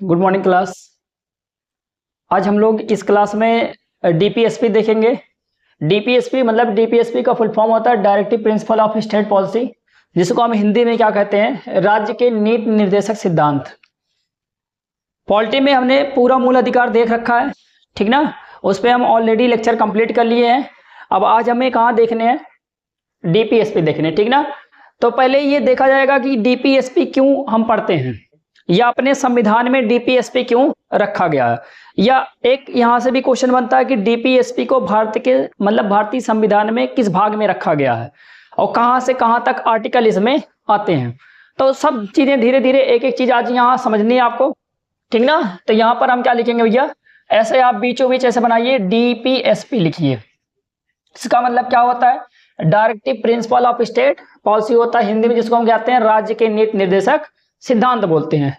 Good morning class. आज हम लोग इस क्लास में डीपीएसपी देखेंगे। डीपीएसपी मतलब डीपीएसपी का फुल फॉर्म होता है directive principle of state policy, जिसको हम हिंदी में क्या कहते हैं, राज्य के नीति निर्देशक सिद्धांत। पॉलिटी में हमने पूरा मूल अधिकार देख रखा है, ठीक ना। उस पर हम ऑलरेडी लेक्चर कंप्लीट कर लिए हैं। अब आज हमें कहाँ देखने हैं, डीपीएसपी देखने, ठीक ना। तो पहले ये देखा जाएगा कि डीपीएसपी क्यों हम पढ़ते हैं, या अपने संविधान में डीपीएसपी क्यों रखा गया है। या एक यहां से भी क्वेश्चन बनता है कि डीपीएसपी को भारत के मतलब भारतीय संविधान में किस भाग में रखा गया है और कहां से कहां तक आर्टिकल इसमें आते हैं। तो सब चीजें धीरे धीरे एक एक चीज आज यहाँ समझनी है आपको, ठीक ना। तो यहाँ पर हम क्या लिखेंगे भैया, ऐसे आप बीचों बीच ऐसे बनाइए, डीपीएसपी लिखिए। इसका मतलब क्या होता है, directive principle of state policy होता है हिंदी में, जिसको हम कहते हैं राज्य के नीति निर्देशक सिद्धांत बोलते हैं,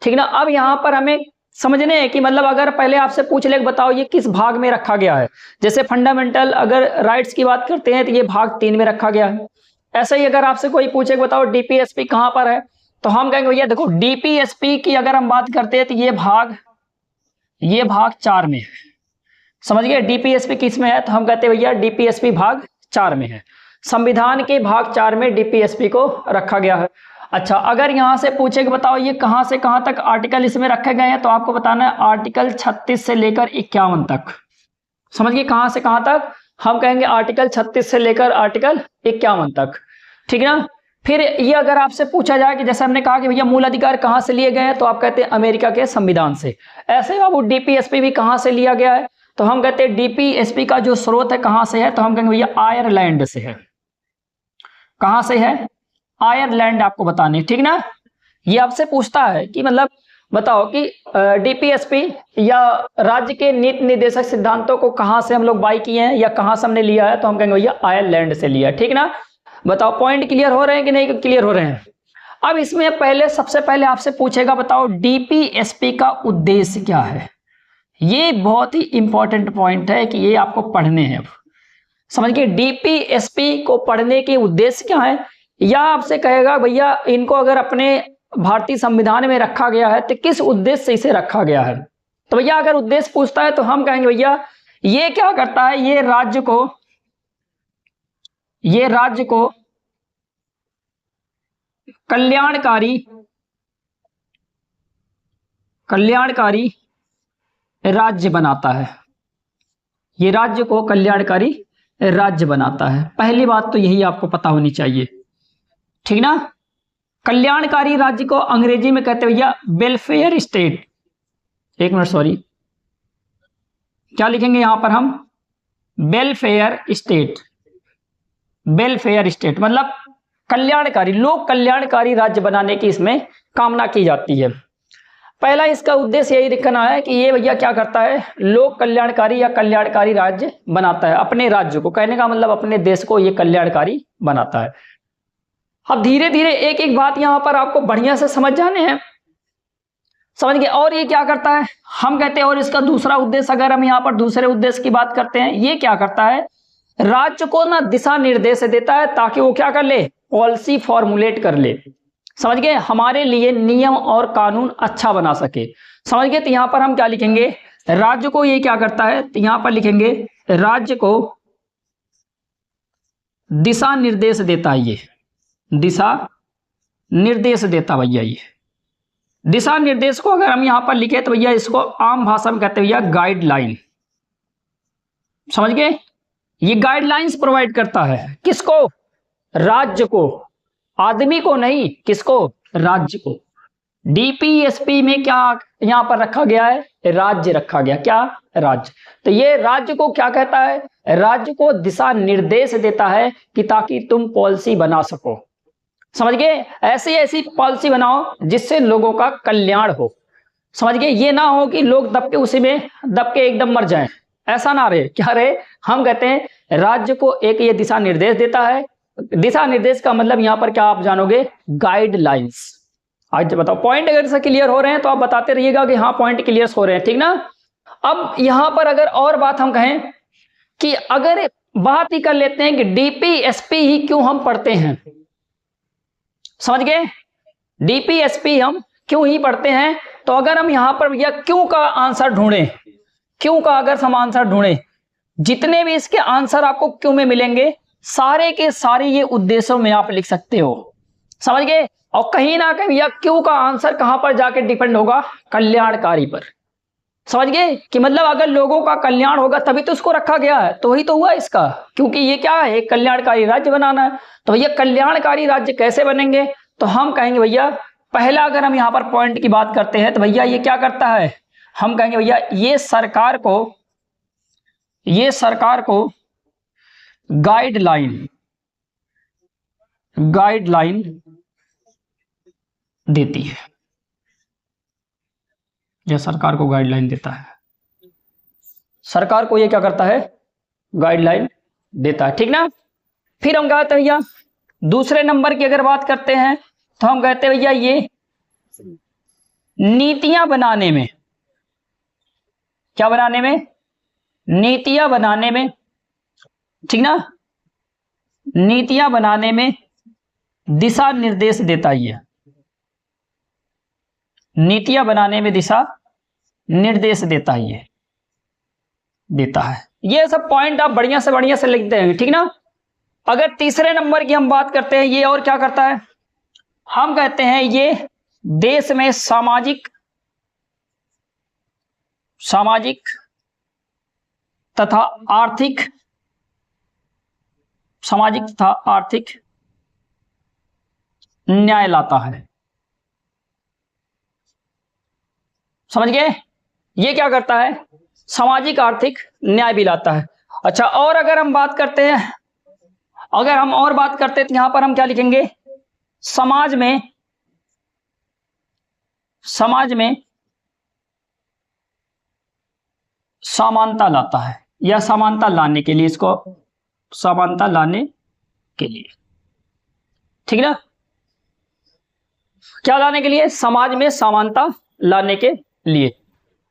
ठीक ना। अब यहाँ पर हमें समझने हैं कि मतलब अगर पहले आपसे पूछ ले बताओ ये किस भाग में रखा गया है। जैसे फंडामेंटल अगर राइट्स की बात करते हैं तो ये भाग 3 में रखा गया है। ऐसे ही अगर आपसे कोई पूछे बताओ डीपीएसपी कहाँ पर है, तो हम कहेंगे भैया देखो डीपीएसपी की अगर हम बात करते हैं तो ये भाग 4 में है। समझ गए, डीपीएसपी किस में है, तो हम कहते हैं भैया डीपीएसपी भाग 4 में है। संविधान के भाग 4 में डीपीएसपी को रखा गया है। अच्छा, अगर यहां से पूछे कि बताओ ये कहां से कहां तक आर्टिकल इसमें रखे गए हैं, तो आपको बताना है आर्टिकल 36 से लेकर 51 तक। समझिए कहां से कहां तक, हम कहेंगे आर्टिकल 36 से लेकर आर्टिकल 51 तक, ठीक ना। फिर ये अगर आपसे पूछा जाए कि जैसे हमने कहा कि भैया मूल अधिकार कहां से लिए गए हैं, तो आप कहते हैं अमेरिका के संविधान से। ऐसे बाबू डीपीएसपी भी कहां से लिया गया है, तो हम कहते हैं डीपीएसपी का जो स्रोत है कहां से है, तो हम कहेंगे भैया आयरलैंड से है। कहां से है, आयरलैंड आपको बताने, ठीक ना। ये आपसे पूछता है कि मतलब बताओ कि डीपीएसपी या राज्य के नीति निर्देशक सिद्धांतों को कहां से हम लोग बाई किए हैं या कहां से हमने लिया है, तो हम कहेंगे भैया आयरलैंड से लिया, ठीक ना। बताओ पॉइंट क्लियर हो रहे हैं कि नहीं क्लियर हो रहे हैं। अब इसमें पहले सबसे पहले आपसे पूछेगा बताओ डीपीएसपी का उद्देश्य क्या है। ये बहुत ही इंपॉर्टेंट पॉइंट है कि ये आपको पढ़ने हैं। समझिए डीपीएसपी को पढ़ने के उद्देश्य क्या है, या आपसे कहेगा भैया इनको अगर अपने भारतीय संविधान में रखा गया है तो किस उद्देश्य से इसे रखा गया है। तो भैया अगर उद्देश्य पूछता है तो हम कहेंगे भैया ये क्या करता है, ये राज्य को कल्याणकारी राज्य बनाता है। ये राज्य को कल्याणकारी राज्य बनाता है। पहली बात तो यही आपको पता होनी चाहिए, ठीक ना। कल्याणकारी राज्य को अंग्रेजी में कहते हैं भैया वेलफेयर स्टेट। एक मिनट सॉरी, क्या लिखेंगे यहां पर हम, वेलफेयर स्टेट। वेलफेयर स्टेट मतलब कल्याणकारी, लोक कल्याणकारी राज्य बनाने की इसमें कामना की जाती है। पहला इसका उद्देश्य यही दिखना है कि ये भैया क्या करता है, लोक कल्याणकारी या कल्याणकारी राज्य बनाता है। अपने राज्य को, कहने का मतलब अपने देश को ये कल्याणकारी बनाता है। अब धीरे धीरे एक एक बात यहां पर आपको बढ़िया से समझ जाने हैं, समझ गए। और ये क्या करता है, हम कहते हैं और इसका दूसरा उद्देश्य, अगर हम यहां पर दूसरे उद्देश्य की बात करते हैं, ये क्या करता है, राज्य को ना दिशा निर्देश देता है ताकि वो क्या कर ले, पॉलिसी फॉर्मुलेट कर ले। समझ गए, हमारे लिए नियम और कानून अच्छा बना सके। समझ गए। तो यहां पर हम क्या लिखेंगे, राज्य को ये क्या करता है, तो यहां पर लिखेंगे राज्य को दिशा निर्देश देता है। ये दिशा निर्देश देता भैया, ये दिशा निर्देश को अगर हम यहां पर लिखे तो भैया इसको आम भाषा में कहते हैं भैया गाइडलाइन। समझ गए, ये गाइडलाइंस प्रोवाइड करता है किसको, राज्य को, आदमी को नहीं, किसको, राज्य को। डीपीएसपी में क्या यहां पर रखा गया है, राज्य रखा गया, क्या, राज्य। तो ये राज्य को क्या कहता है, राज्य को दिशा निर्देश देता है कि ताकि तुम पॉलिसी बना सको। समझ गए, ऐसी ऐसी पॉलिसी बनाओ जिससे लोगों का कल्याण हो। समझ गए, ये ना हो कि लोग दब के उसी में दब के एकदम मर जाएं, ऐसा ना रहे। क्या रहे, हम कहते हैं राज्य को एक ये दिशा निर्देश देता है। दिशा निर्देश का मतलब यहां पर क्या आप जानोगे, गाइडलाइंस। आज बताओ पॉइंट अगर से क्लियर हो रहे हैं तो आप बताते रहिएगा कि हाँ पॉइंट क्लियर हो रहे हैं, ठीक ना। अब यहां पर अगर और बात हम कहें कि अगर बात ही कर लेते हैं कि डीपीएसपी ही क्यों हम पढ़ते हैं। समझ गए, डीपीएसपी हम क्यों ही पढ़ते हैं, तो अगर हम यहां पर भैया क्यों का आंसर ढूंढें, क्यों का अगर हम आंसर ढूंढें, जितने भी इसके आंसर आपको क्यों में मिलेंगे सारे के सारे ये उद्देश्यों में आप लिख सकते हो, समझ गए। और कहीं ना कहीं भैया क्यों का आंसर कहां पर जाके डिपेंड होगा, कल्याणकारी पर, समझ गए कि मतलब अगर लोगों का कल्याण होगा तभी तो इसको रखा गया है, तो वही तो हुआ इसका, क्योंकि ये क्या है, कल्याणकारी राज्य बनाना है। तो भैया कल्याणकारी राज्य कैसे बनेंगे, तो हम कहेंगे भैया पहला अगर हम यहां पर पॉइंट की बात करते हैं तो भैया ये क्या करता है, हम कहेंगे भैया ये सरकार को गाइडलाइन देती है, यह सरकार को गाइडलाइन देता है, सरकार को ये क्या करता है, गाइडलाइन देता है, ठीक ना। फिर हम कहते हैं भैया दूसरे नंबर की अगर बात करते हैं तो हम कहते हैं भैया ये नीतियां बनाने में, क्या बनाने में, नीतियां बनाने में, ठीक ना, नीतियां बनाने में दिशा निर्देश देता ही है, नीतियां बनाने में दिशा निर्देश देता ही है, देता है। ये सब पॉइंट आप बढ़िया से लिखते हैं, ठीक ना। अगर तीसरे नंबर की हम बात करते हैं, ये और क्या करता है, हम कहते हैं ये देश में सामाजिक तथा आर्थिक न्याय लाता है, समझ गए। ये क्या करता है, सामाजिक आर्थिक न्याय भी लाता है। अच्छा, और अगर हम बात करते हैं, अगर हम और बात करते हैं तो यहां पर हम क्या लिखेंगे, समाज में समानता लाता है, या समानता लाने के लिए, इसको समानता लाने के लिए, ठीक ना, क्या लाने के लिए, समाज में समानता लाने के लिए।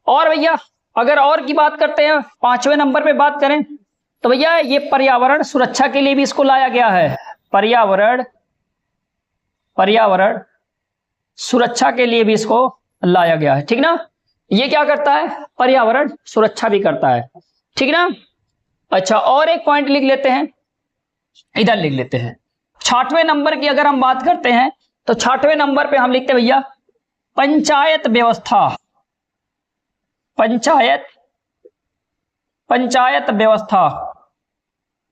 और भैया अगर और की बात करते हैं, पांचवें नंबर पे बात करें तो भैया ये पर्यावरण सुरक्षा के लिए भी इसको लाया गया है, पर्यावरण सुरक्षा के लिए भी इसको लाया गया है, ठीक ना। ये क्या करता है, पर्यावरण सुरक्षा भी करता है, ठीक ना। अच्छा, और एक पॉइंट लिख लेते हैं, इधर लिख लेते हैं। छठवें नंबर की अगर हम बात करते हैं तो छठवें नंबर पे हम लिखते हैं भैया पंचायत व्यवस्था, पंचायत व्यवस्था,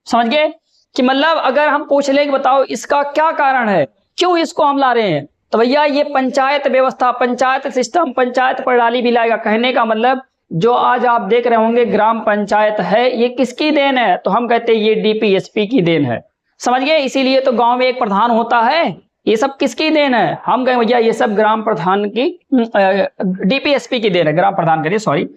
समझ गए कि मतलब अगर हम पूछ ले कि बताओ इसका क्या कारण है, क्यों इसको हम ला रहे हैं, तो भैया ये पंचायत व्यवस्था, पंचायत सिस्टम, पंचायत प्रणाली भी लाएगा। कहने का मतलब जो आज आप देख रहे होंगे ग्राम पंचायत है, ये किसकी देन है, तो हम कहते हैं ये डीपीएसपी की देन है, समझ गए। इसीलिए तो गांव में एक प्रधान होता है, ये सब किसकी देन है, हम कहें भैया ये सब ग्राम प्रधान की, डीपीएसपी की देन है, ग्राम प्रधान के लिए, सॉरी।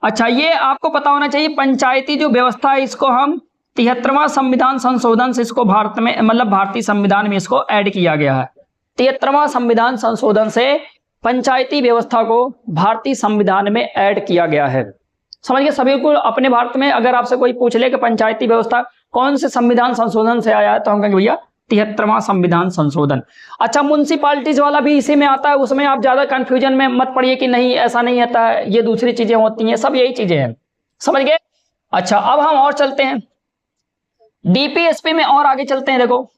अच्छा, ये आपको पता होना चाहिए पंचायती जो व्यवस्था है इसको हम 73वां संविधान संशोधन से इसको भारत में, मतलब भारतीय संविधान में इसको ऐड किया गया है। 73वां संविधान संशोधन से पंचायती व्यवस्था को भारतीय संविधान में ऐड किया गया है, समझ गए। सभी को अपने भारत में अगर आपसे कोई पूछ ले कि पंचायती व्यवस्था कौन से संविधान संशोधन से आया है, तो हम कहेंगे भैया 73वां संविधान संशोधन। अच्छा, म्युनिसिपालिटीज वाला भी इसी में आता है, उसमें आप ज्यादा कंफ्यूजन में मत पड़िए कि नहीं ऐसा नहीं आता है, ये दूसरी चीजें होती हैं, सब यही चीजें हैं, समझ गए। अच्छा, अब हम और चलते हैं डीपीएसपी में, और आगे चलते हैं। देखो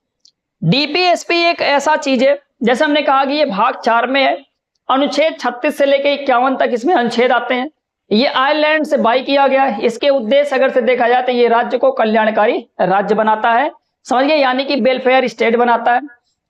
डीपीएसपी एक ऐसा चीज है, जैसे हमने कहा कि ये भाग 4 में है, अनुच्छेद 36 से लेकर 51 तक इसमें अनुच्छेद आते हैं। ये आयरलैंड से बाई किया गया है। इसके उद्देश्य अगर से देखा जाए तो ये राज्य को कल्याणकारी राज्य बनाता है, समझ गए, यानी कि वेलफेयर स्टेट बनाता है।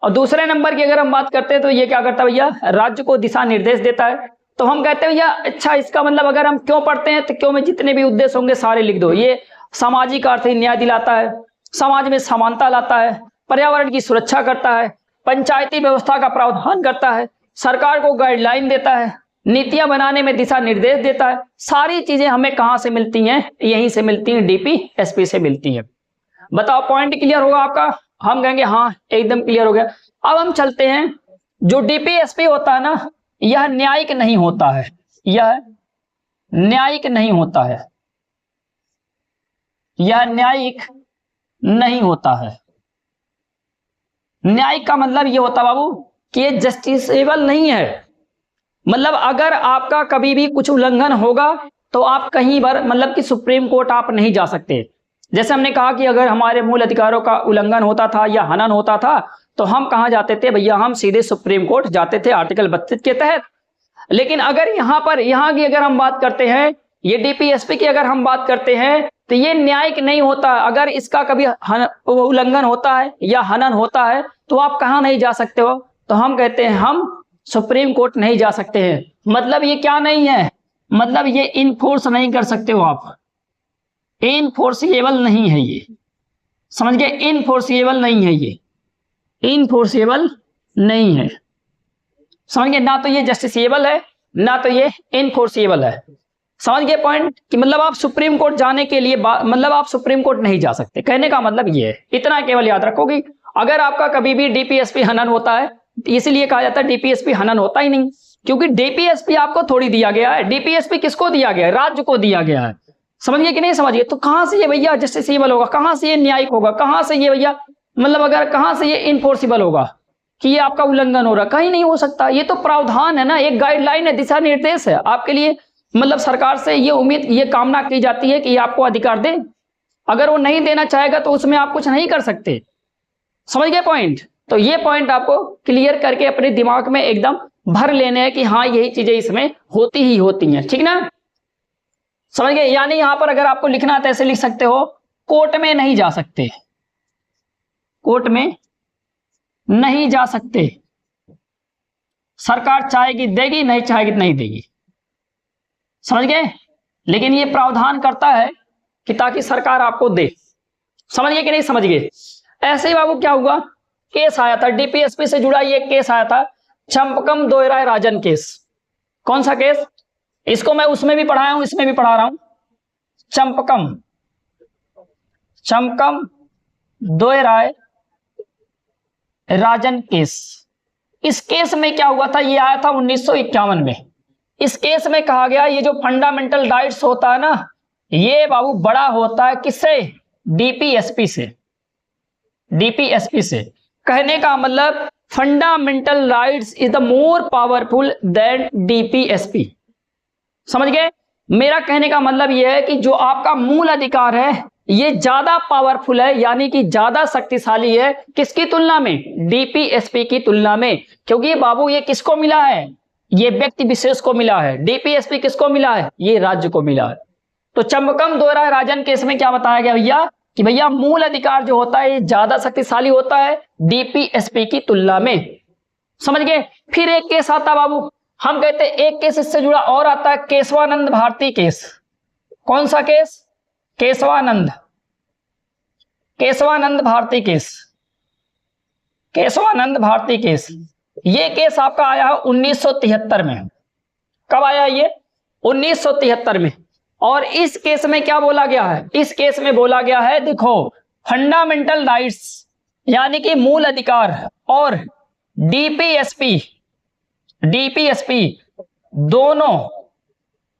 और दूसरे नंबर की अगर हम बात करते हैं तो ये क्या करता है भैया, राज्य को दिशा निर्देश देता है। तो हम कहते हैं भैया अच्छा, इसका मतलब अगर हम क्यों पढ़ते हैं तो क्यों में जितने भी उद्देश्य होंगे सारे लिख दो। ये सामाजिक आर्थिक न्याय दिलाता है, समाज में समानता लाता है, पर्यावरण की सुरक्षा करता है, पंचायती व्यवस्था का प्रावधान करता है, सरकार को गाइडलाइन देता है, नीतियां बनाने में दिशा निर्देश देता है। सारी चीजें हमें कहां से मिलती हैं, यहीं से मिलती हैं, डीपीएसपी से मिलती हैं। बताओ पॉइंट क्लियर होगा आपका, हम कहेंगे हाँ एकदम क्लियर हो गया। अब हम चलते हैं, जो डीपीएसपी होता है ना, यह न्यायिक नहीं होता है, यह न्यायिक नहीं होता है, यह न्यायिक नहीं होता है। न्यायिक का मतलब ये होता बाबू कि ये जस्टिसेबल नहीं है, मतलब अगर आपका कभी भी कुछ उल्लंघन होगा तो आप कहीं पर मतलब कि सुप्रीम कोर्ट आप नहीं जा सकते। जैसे हमने कहा कि अगर हमारे मूल अधिकारों का उल्लंघन होता था या हनन होता था तो हम कहां जाते थे भैया, हम सीधे सुप्रीम कोर्ट जाते थे आर्टिकल 32 के तहत। लेकिन अगर यहाँ की अगर हम बात करते हैं, ये डीपीएसपी की अगर हम बात करते हैं तो ये न्यायिक नहीं होता। अगर इसका कभी उल्लंघन होता है या हनन होता है तो आप कहां नहीं जा सकते हो, तो हम कहते हैं हम सुप्रीम कोर्ट नहीं जा सकते हैं। मतलब ये क्या नहीं है, मतलब ये इनफोर्स नहीं कर सकते हो आप, इनफोर्सिएबल नहीं है ये, समझ गए, इनफोर्सिएबल नहीं है ये, इनफोर्सिएबल नहीं है, समझ गए, ना तो ये जस्टिसेबल है ना तो ये इनफोर्सिएबल है। समझ गए पॉइंट कि मतलब आप सुप्रीम कोर्ट जाने के लिए मतलब आप सुप्रीम कोर्ट नहीं जा सकते, कहने का मतलब ये है। इतना केवल याद रखोगे। अगर आपका कभी भी डीपीएसपी हनन होता है, इसलिए कहा जाता है डीपीएसपी हनन होता ही नहीं, क्योंकि डीपीएसपी आपको थोड़ी दिया गया है। डीपीएसपी किसको दिया गया है, राज्य को दिया गया है। समझिए कि नहीं समझिए, तो कहां से ये भैया जस्टिसेबल होगा, कहां से ये न्यायिक होगा, कहां से ये भैया मतलब अगर कहां से ये इनफोर्सिबल होगा कि ये आपका उल्लंघन हो रहा, कहीं नहीं हो सकता। ये तो प्रावधान है ना, एक गाइडलाइन है, दिशा निर्देश है आपके लिए। मतलब सरकार से ये उम्मीद, ये कामना की जाती है कि ये आपको अधिकार दे। अगर वो नहीं देना चाहेगा तो उसमें आप कुछ नहीं कर सकते। समझ गए पॉइंट। तो ये पॉइंट आपको क्लियर करके अपने दिमाग में एकदम भर लेने हैं कि हाँ यही चीजें इसमें होती ही होती हैं, ठीक ना, समझ गए। यानी यहां पर अगर आपको लिखना है तो ऐसे लिख सकते हो, कोर्ट में नहीं जा सकते, कोर्ट में नहीं जा सकते। सरकार चाहेगी देगी, नहीं चाहेगी नहीं देगी, समझ गए। लेकिन ये प्रावधान करता है कि ताकि सरकार आपको दे। समझ गए कि नहीं समझ गए। ऐसे ही बाबू क्या हुआ, केस आया था डीपीएसपी से जुड़ा, ये केस आया था चंपकम दोयराय राजन केस। कौन सा केस, इसको मैं उसमें भी पढ़ाया हूं, इसमें भी पढ़ा रहा हूं। चंपकम दोयराय राजन केस। इस केस में क्या हुआ था, ये आया था 1951 में। इस केस में कहा गया ये जो फंडामेंटल राइट्स होता है ना, ये बाबू बड़ा होता है किससे, डीपीएसपी से, डीपीएसपी से। कहने का मतलब fundamental rights is the more powerful than DPSP. समझ गए। मेरा कहने का मतलब यह है कि जो आपका मूल अधिकार है ये ज्यादा पावरफुल है, यानी कि ज्यादा शक्तिशाली है किसकी तुलना में, डीपीएसपी की तुलना में। क्योंकि बाबू ये किसको मिला है, ये व्यक्ति विशेष को मिला है। डीपीएसपी किसको मिला है, ये राज्य को मिला है। तो चंपकम दोयराय राजन केस में क्या बताया गया भैया कि भैया मूल अधिकार जो होता है ये ज्यादा शक्तिशाली होता है डीपीएसपी की तुलना में। समझ गए। फिर एक केस आता बाबू, हम कहते हैं एक केस इससे जुड़ा और आता है, केशवानंद भारती केस। कौन सा case, Kesavananda Bharati case, Kesavananda Bharati case. ये केस आपका आया है 1973 में। कब आया ये, 1973 में। और इस केस में क्या बोला गया है, इस केस में बोला गया है देखो, फंडामेंटल राइट्स यानी कि मूल अधिकार और डीपीएसपी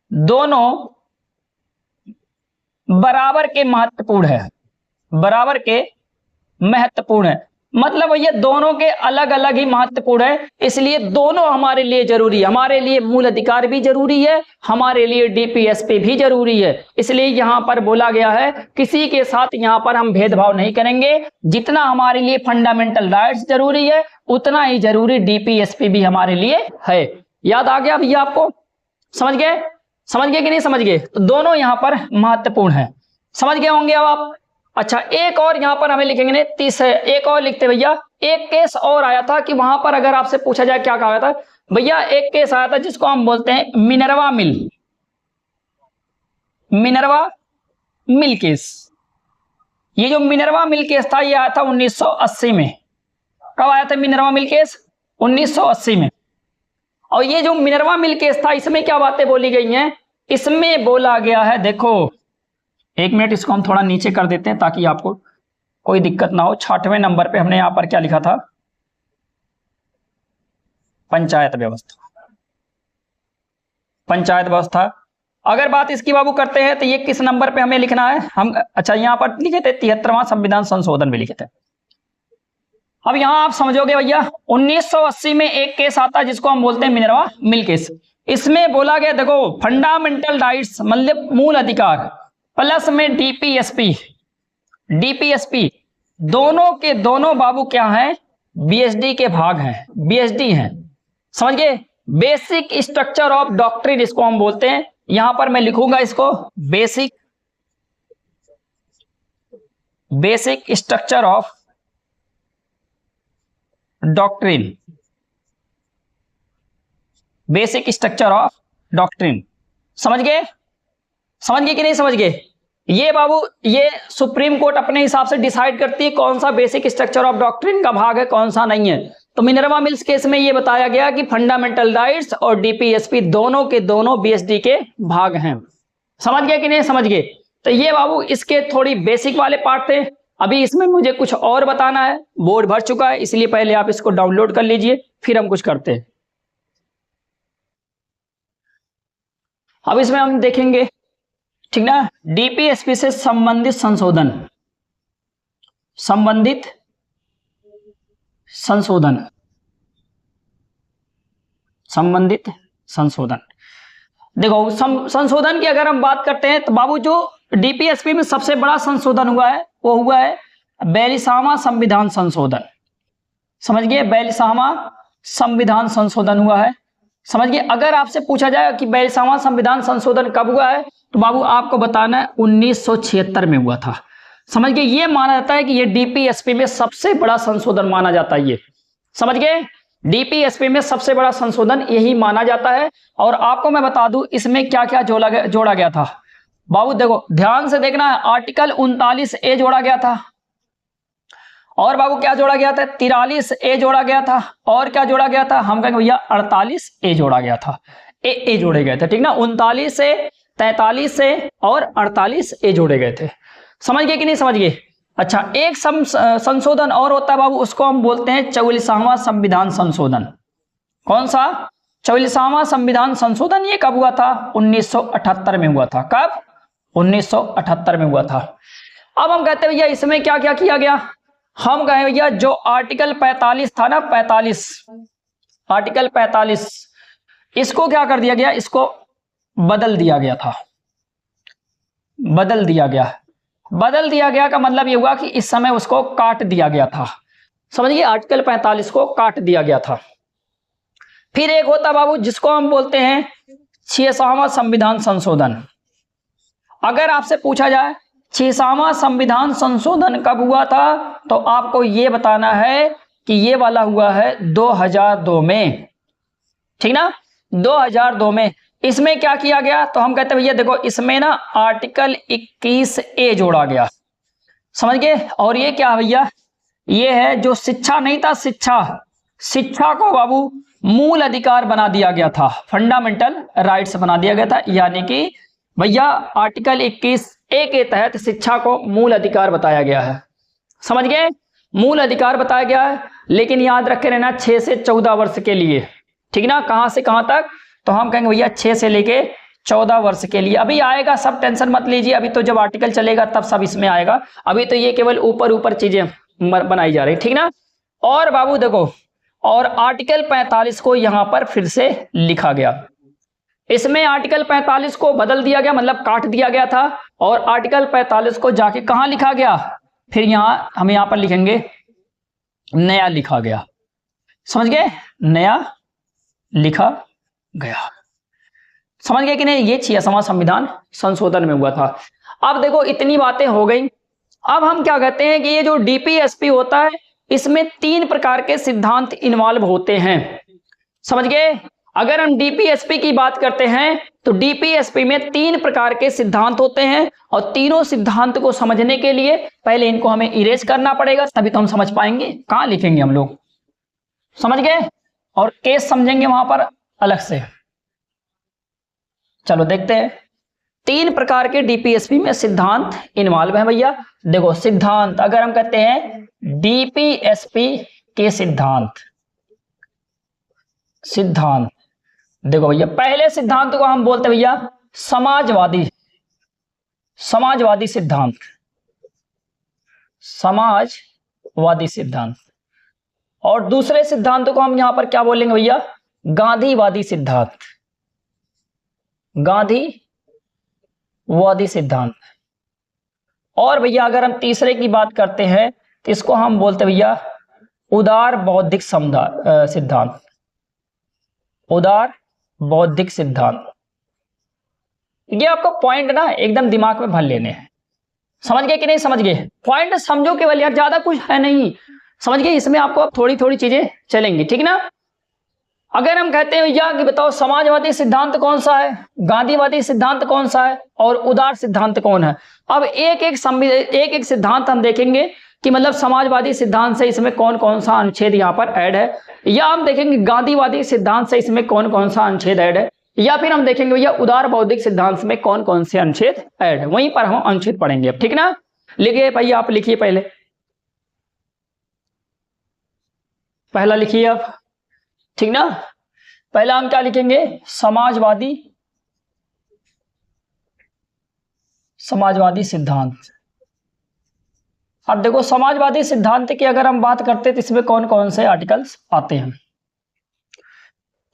दोनों बराबर के महत्वपूर्ण है, बराबर के महत्वपूर्ण है। मतलब ये दोनों के अलग अलग ही महत्वपूर्ण है, इसलिए दोनों हमारे लिए जरूरी है। हमारे लिए मूल अधिकार भी जरूरी है, हमारे लिए डीपीएसपी भी जरूरी है। इसलिए यहां पर बोला गया है किसी के साथ यहां पर हम भेदभाव नहीं करेंगे। जितना हमारे लिए फंडामेंटल राइट्स जरूरी है उतना ही जरूरी डीपीएसपी भी हमारे लिए है। याद आ गया भैया आपको, समझ गए, समझ गए कि नहीं समझ गए। तो दोनों यहां पर महत्वपूर्ण है, समझ गए होंगे अब आप। अच्छा एक और यहां पर हमें लिखेंगे, तीसरे एक और लिखते भैया। एक केस और आया था कि वहां पर अगर आपसे पूछा जाए क्या कहा था भैया, एक केस आया था जिसको हम बोलते हैं मिनर्वा मिल केस। ये जो मिनर्वा मिल केस था ये आया था 1980 में। कब आया था मिनर्वा मिल केस, 1980 में। और ये जो मिनर्वा मिल केस था इसमें क्या बातें बोली गई हैं, इसमें बोला गया है, देखो एक मिनट इसको हम थोड़ा नीचे कर देते हैं ताकि आपको कोई दिक्कत ना हो। 6वें नंबर पे हमने यहां पर क्या लिखा था, पंचायत व्यवस्था। अगर बात इसकी बाबू करते हैं तो ये किस नंबर पे हमें लिखना है हम, अच्छा यहां पर लिखे थे 73वां संविधान संशोधन में लिखे थे। अब यहां आप समझोगे भैया 1980 में एक केस आता है जिसको हम बोलते हैं मिनर्वा मिल केस। इसमें बोला गया देखो फंडामेंटल राइट्स मतलब मूल अधिकार प्लस में डीपीएसपी दोनों के दोनों बाबू क्या हैं, बीएसडी के भाग हैं, बीएसडी हैं, समझ गए। बेसिक स्ट्रक्चर ऑफ डॉक्ट्रिन इसको हम बोलते हैं। यहां पर मैं लिखूंगा इसको basic structure of doctrine, basic structure of doctrine. समझ गए कि नहीं समझ गए। ये बाबू ये सुप्रीम कोर्ट अपने हिसाब से डिसाइड करती है कौन सा बेसिक स्ट्रक्चर ऑफ डॉक्ट्रिन का भाग है कौन सा नहीं है। तो मिनर्वा मिल्स केस में ये बताया गया कि फंडामेंटल राइट्स और डीपीएसपी दोनों के दोनों बीएसडी के भाग हैं। समझ गए कि नहीं समझ गए। तो ये बाबू इसके थोड़ी बेसिक वाले पार्ट थे। अभी इसमें मुझे कुछ और बताना है, बोर्ड भर चुका है इसलिए पहले आप इसको डाउनलोड कर लीजिए फिर हम कुछ करते हैं। अब इसमें हम देखेंगे ठीक ना, डीपीएसपी से संबंधित संशोधन। देखो संशोधन की अगर हम बात करते हैं तो बाबू जो डीपीएसपी में सबसे बड़ा संशोधन हुआ है वो हुआ है 42वां संविधान संशोधन। समझ गए, 42वां संविधान संशोधन हुआ है। समझ गए। अगर आपसे पूछा जाए कि 42वां संविधान संशोधन कब हुआ है तो बाबू आपको बताना है 1976 में हुआ था। समझ गए। ये माना जाता है कि ये डीपीएसपी में सबसे बड़ा संशोधन माना जाता है। ये समझ गए, डीपीएसपी में सबसे बड़ा संशोधन यही माना जाता है। और आपको मैं बता दूं इसमें क्या क्या जोड़ा गया था। बाबू देखो ध्यान से देखना है, आर्टिकल 39A जोड़ा गया था और बाबू क्या जोड़ा गया था, 43A जोड़ा गया था और क्या जोड़ा गया था, हम कहेंगे भैया 48A जोड़ा गया था। ए जोड़े गए थे ठीक ना, 39 से 43 से और 48A जोड़े गए थे। समझ गए कि नहीं समझ गए। अच्छा एक संशोधन और होता है बाबू, उसको हम बोलते हैं 44वां संविधान संशोधन। कौन सा, 44वां संविधान संशोधन। ये कब हुआ था, 1978 में हुआ था। कब, 1978 में हुआ था। अब हम कहते हैं भैया इसमें क्या क्या किया गया, हम कहें भैया जो आर्टिकल 45 था ना, 45 आर्टिकल 45 इसको क्या कर दिया गया, इसको बदल दिया गया था। बदल दिया गया का मतलब ये हुआ कि इस समय उसको काट दिया गया था। समझिए, आर्टिकल 45 को काट दिया गया था। फिर एक होता बाबू जिसको हम बोलते हैं 46वां संविधान संशोधन। अगर आपसे पूछा जाए 46वां संविधान संशोधन कब हुआ था तो आपको ये बताना है कि ये वाला हुआ है 2002 में, ठीक ना, 2002 में। इसमें क्या किया गया तो हम कहते हैं भैया देखो इसमें ना आर्टिकल 21A जोड़ा गया। समझ गए। और ये क्या भैया, ये है जो शिक्षा नहीं था, शिक्षा को बाबू मूल अधिकार बना दिया गया था, फंडामेंटल राइट्स बना दिया गया था। यानी कि भैया आर्टिकल 21A के तहत शिक्षा को मूल अधिकार बताया गया है। समझ गए, मूल अधिकार बताया गया है। लेकिन याद रखे रहना 6 से 14 वर्ष के लिए, ठीक ना। कहां से कहां तक तो हम कहेंगे भैया 6 से लेके 14 वर्ष के लिए। अभी आएगा सब, टेंशन मत लीजिए, अभी तो जब आर्टिकल चलेगा तब सब इसमें आएगा। अभी तो ये केवल ऊपर चीजें बनाई जा रही, ठीक ना। और बाबू देखो, और आर्टिकल 45 को यहां पर फिर से लिखा गया। इसमें आर्टिकल 45 को बदल दिया गया, मतलब काट दिया गया था। और आर्टिकल 45 को जाके कहां लिखा गया, फिर हम यहां पर लिखेंगे नया लिखा गया। समझ गए, नया लिखा गया। समझ गए कि नहीं। ये 46वां संविधान संशोधन में हुआ था। अब देखो इतनी बातें हो गई। अब हम क्या कहते हैं कि ये जो डीपीएसपी होता है इसमें 3 प्रकार के सिद्धांत इन्वॉल्व होते हैं। समझ गए। अगर हम डीपीएसपी की बात करते हैं तो डीपीएसपी में 3 प्रकार के सिद्धांत होते हैं और तीनों सिद्धांत को समझने के लिए पहले इनको हमें इरेज करना पड़ेगा, तभी तो हम समझ पाएंगे। कहां लिखेंगे हम लोग, समझ गए। और केस समझेंगे वहां पर अलग से। चलो देखते हैं 3 प्रकार के डीपीएसपी में सिद्धांत इन्वॉल्व है भैया। देखो सिद्धांत, अगर हम कहते हैं डीपीएसपी के सिद्धांत, देखो भैया पहले सिद्धांत को हम बोलते हैं भैया समाजवादी सिद्धांत। समाजवादी सिद्धांत और दूसरे सिद्धांत को हम यहां पर क्या बोलेंगे भैया, गांधीवादी सिद्धांत, गांधीवादी सिद्धांत। और भैया अगर हम तीसरे की बात करते हैं तो इसको हम बोलते हैं भैया उदार बौद्धिक सिद्धांत, उदार बौद्धिक सिद्धांत। ये आपको पॉइंट ना एकदम दिमाग में भर लेने हैं, समझ गए कि नहीं समझ गए, पॉइंट समझो केवल यार, ज्यादा कुछ है नहीं, समझ गए, इसमें आपको अब थोड़ी थोड़ी चीजें चलेंगी, ठीक ना। अगर हम कहते हैं भैया कि बताओ समाजवादी सिद्धांत कौन सा है, गांधीवादी सिद्धांत कौन सा है और उदार सिद्धांत कौन है, अब एक एक सिद्धांत हम देखेंगे कि मतलब समाजवादी सिद्धांत से इसमें कौन कौन सा अनुच्छेद यहाँ पर ऐड है, या हम देखेंगे गांधीवादी सिद्धांत से इसमें कौन कौन सा अनुच्छेद ऐड है, या फिर हम देखेंगे भैया उदार बौद्धिक सिद्धांत में कौन कौन से अनुच्छेद ऐड है, वहीं पर हम अनुच्छेद पढ़ेंगे अब, ठीक ना। लिखिए भैया, आप लिखिए पहले, पहला लिखिए आप, ठीक ना। पहला हम क्या लिखेंगे, समाजवादी सिद्धांत। अब देखो समाजवादी सिद्धांत की अगर हम बात करते हैं तो इसमें कौन कौन से आर्टिकल्स आते हैं,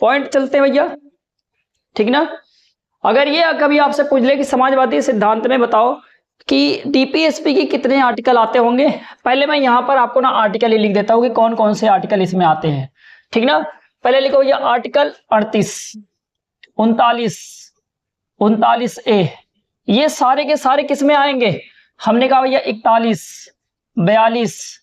पॉइंट चलते हैं भैया, ठीक ना। अगर ये कभी आपसे पूछ ले कि समाजवादी सिद्धांत में बताओ कि डीपीएसपी की कितने आर्टिकल आते होंगे, पहले मैं यहां पर आपको ना आर्टिकल ही लिख देता हूं कि कौन कौन से आर्टिकल इसमें आते हैं, ठीक ना। पहले लिखो ये आर्टिकल 38, 39, 39A, ये सारे के सारे किसमें आएंगे, हमने कहा भैया 41, 42,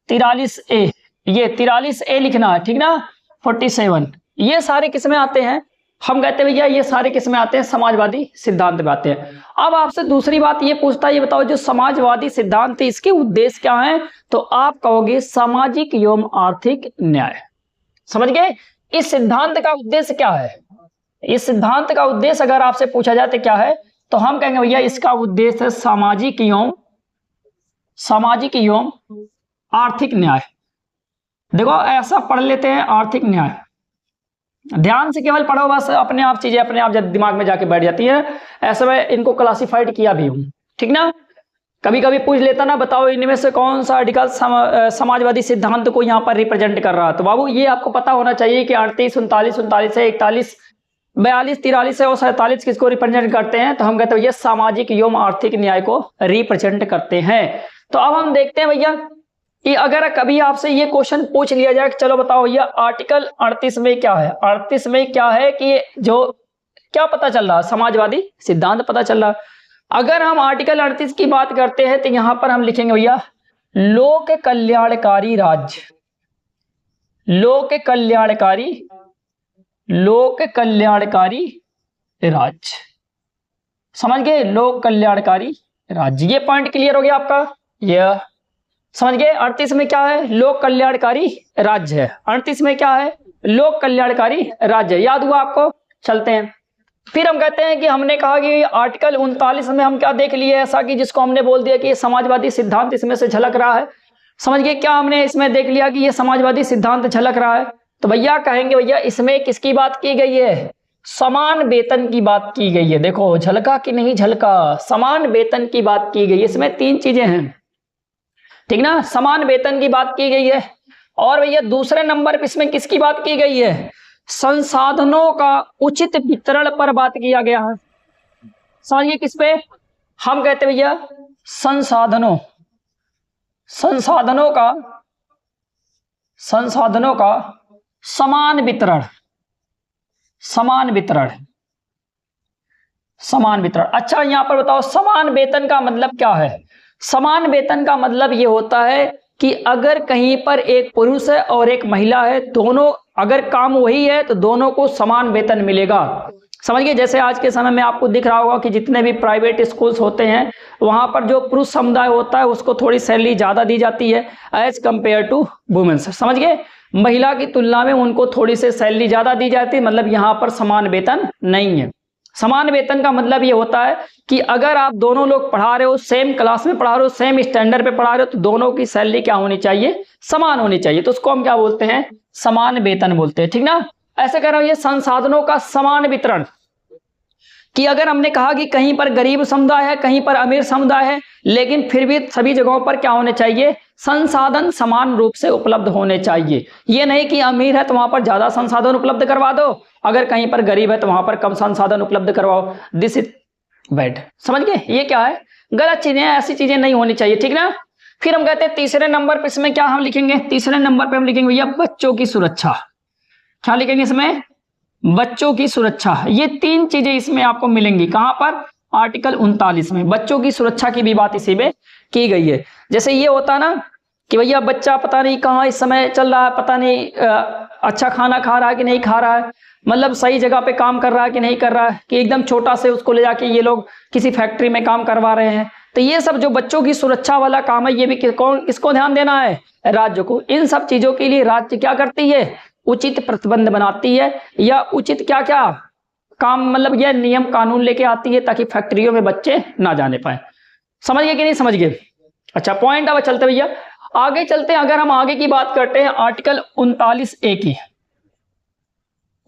43A, ये 43A लिखना है, ठीक ना। 47, ये सारे किसमें आते हैं, हम कहते हैं भैया ये सारे किसमें आते हैं, समाजवादी सिद्धांत में आते हैं। अब आपसे दूसरी बात ये पूछता है, ये बताओ जो समाजवादी सिद्धांत है इसके उद्देश्य क्या हैं, तो आप कहोगे सामाजिक एवं आर्थिक न्याय, समझ गए। इस सिद्धांत का उद्देश्य क्या है, इस सिद्धांत का उद्देश्य अगर आपसे पूछा जाए तो क्या है, तो हम कहेंगे भैया इसका उद्देश्य है सामाजिक एवं आर्थिक न्याय। देखो ऐसा पढ़ लेते हैं, आर्थिक न्याय, ध्यान से केवल पढ़ो बस, अपने आप चीजें अपने आप जब दिमाग में जाके बैठ जाती है। ऐसे में इनको क्लासिफाइड किया भी हूं, ठीक ना। कभी कभी पूछ लेता ना, बताओ इनमें से कौन सा आर्टिकल समाजवादी सिद्धांत को यहाँ पर रिप्रेजेंट कर रहा है, तो बाबू ये आपको पता होना चाहिए कि 38, 39, 39 है, 41, 42, 43 है और 47 किसको रिप्रेजेंट करते हैं, तो हम कहते हैं ये सामाजिक एवं आर्थिक न्याय को रिप्रेजेंट करते हैं। तो अब हम देखते हैं भैया कि अगर कभी आपसे ये क्वेश्चन पूछ लिया जाए, चलो बताओ भैया आर्टिकल 38 में क्या है, 38 में क्या है कि जो क्या पता चल रहा है, समाजवादी सिद्धांत पता चल रहा। अगर हम आर्टिकल 38 की बात करते हैं तो यहां पर हम लिखेंगे भैया लोक कल्याणकारी राज्य, लोक कल्याणकारी राज्य, समझ गए, लोक कल्याणकारी राज्य। ये पॉइंट क्लियर हो गया आपका, ये समझ गए। 38 में क्या है, लोक कल्याणकारी राज्य है, 38 में क्या है, लोक कल्याणकारी राज्य, याद हुआ आपको। चलते हैं फिर हम कहते हैं कि हमने कहा कि आर्टिकल 39 में हम क्या देख लिए ऐसा कि जिसको हमने बोल दिया कि ये समाजवादी सिद्धांत इसमें से झलक रहा है, समझ गए। क्या हमने इसमें देख लिया कि ये समाजवादी सिद्धांत झलक रहा है, तो भैया कहेंगे भैया इसमें किसकी बात की गई है, समान वेतन की बात की गई है। देखो झलका कि नहीं झलका, समान वेतन की बात की गई है, इसमें तीन चीजें हैं, ठीक ना, समान वेतन की बात की गई है। और भैया दूसरे नंबर पर इसमें किसकी बात की गई है, संसाधनों का उचित वितरण पर बात किया गया है, समझिए किस पे, हम कहते हैं भैया संसाधनों का समान वितरण, अच्छा यहां पर बताओ समान वेतन का मतलब क्या है। समान वेतन का मतलब ये होता है कि अगर कहीं पर एक पुरुष है और एक महिला है, दोनों अगर काम वही है तो दोनों को समान वेतन मिलेगा, समझिए। जैसे आज के समय में आपको दिख रहा होगा कि जितने भी प्राइवेट स्कूल्स होते हैं वहां पर जो पुरुष समुदाय होता है उसको थोड़ी सैलरी ज्यादा दी जाती है एज कंपेयर टू वुमेन्स, समझ गए, महिला की तुलना में उनको थोड़ी सी सैलरी ज्यादा दी जाती है, मतलब यहाँ पर समान वेतन नहीं है। समान वेतन का मतलब ये होता है कि अगर आप दोनों लोग पढ़ा रहे हो, सेम क्लास में पढ़ा रहे हो, सेम स्टैंडर्ड पे पढ़ा रहे हो, तो दोनों की सैलरी क्या होनी चाहिए, समान होनी चाहिए, तो उसको हम क्या बोलते हैं, समान वेतन बोलते हैं, ठीक ना। ऐसे कह रहा हूं ये संसाधनों का समान वितरण, कि अगर हमने कहा कि कहीं पर गरीब समुदाय है, कहीं पर अमीर समुदाय है, लेकिन फिर भी सभी जगहों पर क्या होने चाहिए, संसाधन समान रूप से उपलब्ध होने चाहिए। ये नहीं कि अमीर है तो वहां पर ज्यादा संसाधन उपलब्ध करवा दो, अगर कहीं पर गरीब है तो वहां पर कम संसाधन उपलब्ध करवाओ। This is bad. समझ गए? ये क्या है? गलत चीजें, ऐसी चीजें नहीं होनी चाहिए, ठीक ना। फिर हम कहते हैं तीसरे नंबर पे इसमें क्या हम लिखेंगे? तीसरे नंबर पे हम लिखेंगे भैया बच्चों की सुरक्षा। क्या लिखेंगे इसमें? बच्चों की सुरक्षा। ये तीन चीजें इसमें आपको मिलेंगी। कहां पर? आर्टिकल 39 में बच्चों की सुरक्षा की भी बात इसी में की गई है। जैसे ये होता ना कि भैया बच्चा पता नहीं कहाँ इस समय चल रहा है, पता नहीं अच्छा खाना खा रहा है कि नहीं खा रहा है, मतलब सही जगह पे काम कर रहा है कि नहीं कर रहा है, कि एकदम छोटा से उसको ले जाके ये लोग किसी फैक्ट्री में काम करवा रहे हैं। तो ये सब जो बच्चों की सुरक्षा वाला काम है, ये भी किसको ध्यान देना है? राज्य को। इन सब चीजों के लिए राज्य क्या करती है? उचित प्रतिबंध बनाती है, या उचित क्या क्या काम, मतलब यह नियम कानून लेके आती है ताकि फैक्ट्रियों में बच्चे ना जाने पाए। समझ गए कि नहीं समझ गए? अच्छा, पॉइंट अब चलते भैया आगे चलते हैं। अगर हम आगे की बात करते हैं आर्टिकल 39A की,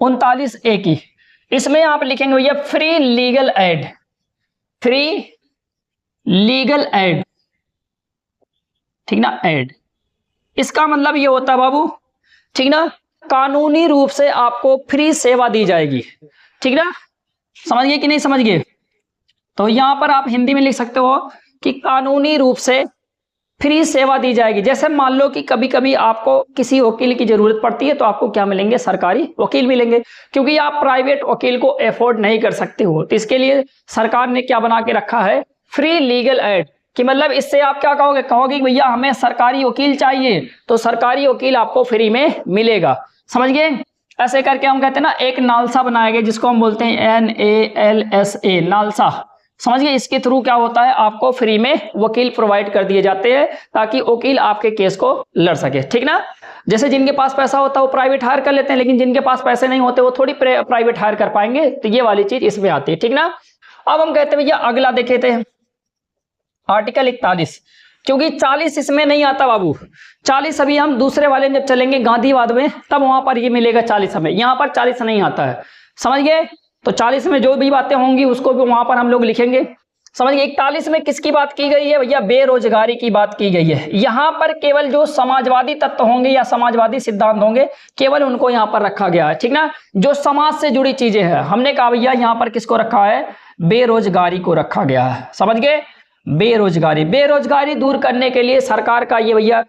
39A की, इसमें आप लिखेंगे भैया free legal aid. Free legal aid, ठीक ना, एड। इसका मतलब ये होता है बाबू, ठीक ना, कानूनी रूप से आपको फ्री सेवा दी जाएगी, ठीक ना। समझ गए कि नहीं समझ गए? तो यहां पर आप हिंदी में लिख सकते हो कि कानूनी रूप से फ्री सेवा दी जाएगी। जैसे मान लो कि कभी कभी आपको किसी वकील की जरूरत पड़ती है तो आपको क्या मिलेंगे? सरकारी वकील मिलेंगे, क्योंकि आप प्राइवेट वकील को अफोर्ड नहीं कर सकते हो। तो इसके लिए सरकार ने क्या बना के रखा है? Free legal aid. कि मतलब इससे आप क्या कहोगे? कहोगे भैया हमें सरकारी वकील चाहिए, तो सरकारी वकील आपको फ्री में मिलेगा। समझ गए? ऐसे करके हम कहते हैं ना एक नालसा बनाया गया जिसको हम बोलते हैं NALSA, नालसा। समझ गए? इसके थ्रू क्या होता है? आपको फ्री में वकील प्रोवाइड कर दिए जाते हैं ताकि वकील आपके केस को लड़ सके, ठीक ना। जैसे जिनके पास पैसा होता है वो प्राइवेट हायर कर लेते हैं, लेकिन जिनके पास पैसे नहीं होते वो थोड़ी प्राइवेट हायर कर पाएंगे। तो ये वाली चीज इसमें आती है, ठीक ना। अब हम कहते हैं भैया अगला देखे थे आर्टिकल 41, क्योंकि 40 इसमें नहीं आता बाबू। 40 अभी हम दूसरे वाले जब चलेंगे गांधीवाद में तब वहां पर ये मिलेगा 40 हमें, यहाँ पर 40 नहीं आता है। समझ गए? तो 40 में जो भी बातें होंगी उसको भी वहां पर हम लोग लिखेंगे। समझ गए? 41 में किसकी बात की गई है भैया? बेरोजगारी की बात की गई है। यहाँ पर केवल जो समाजवादी तत्व होंगे या समाजवादी सिद्धांत होंगे केवल उनको यहाँ पर रखा गया है, ठीक ना। जो समाज से जुड़ी चीजें हैं हमने कहा भैया यहाँ पर किसको रखा है? बेरोजगारी को रखा गया है। समझ गए? बेरोजगारी, बेरोजगारी दूर करने के लिए सरकार का ये भैया,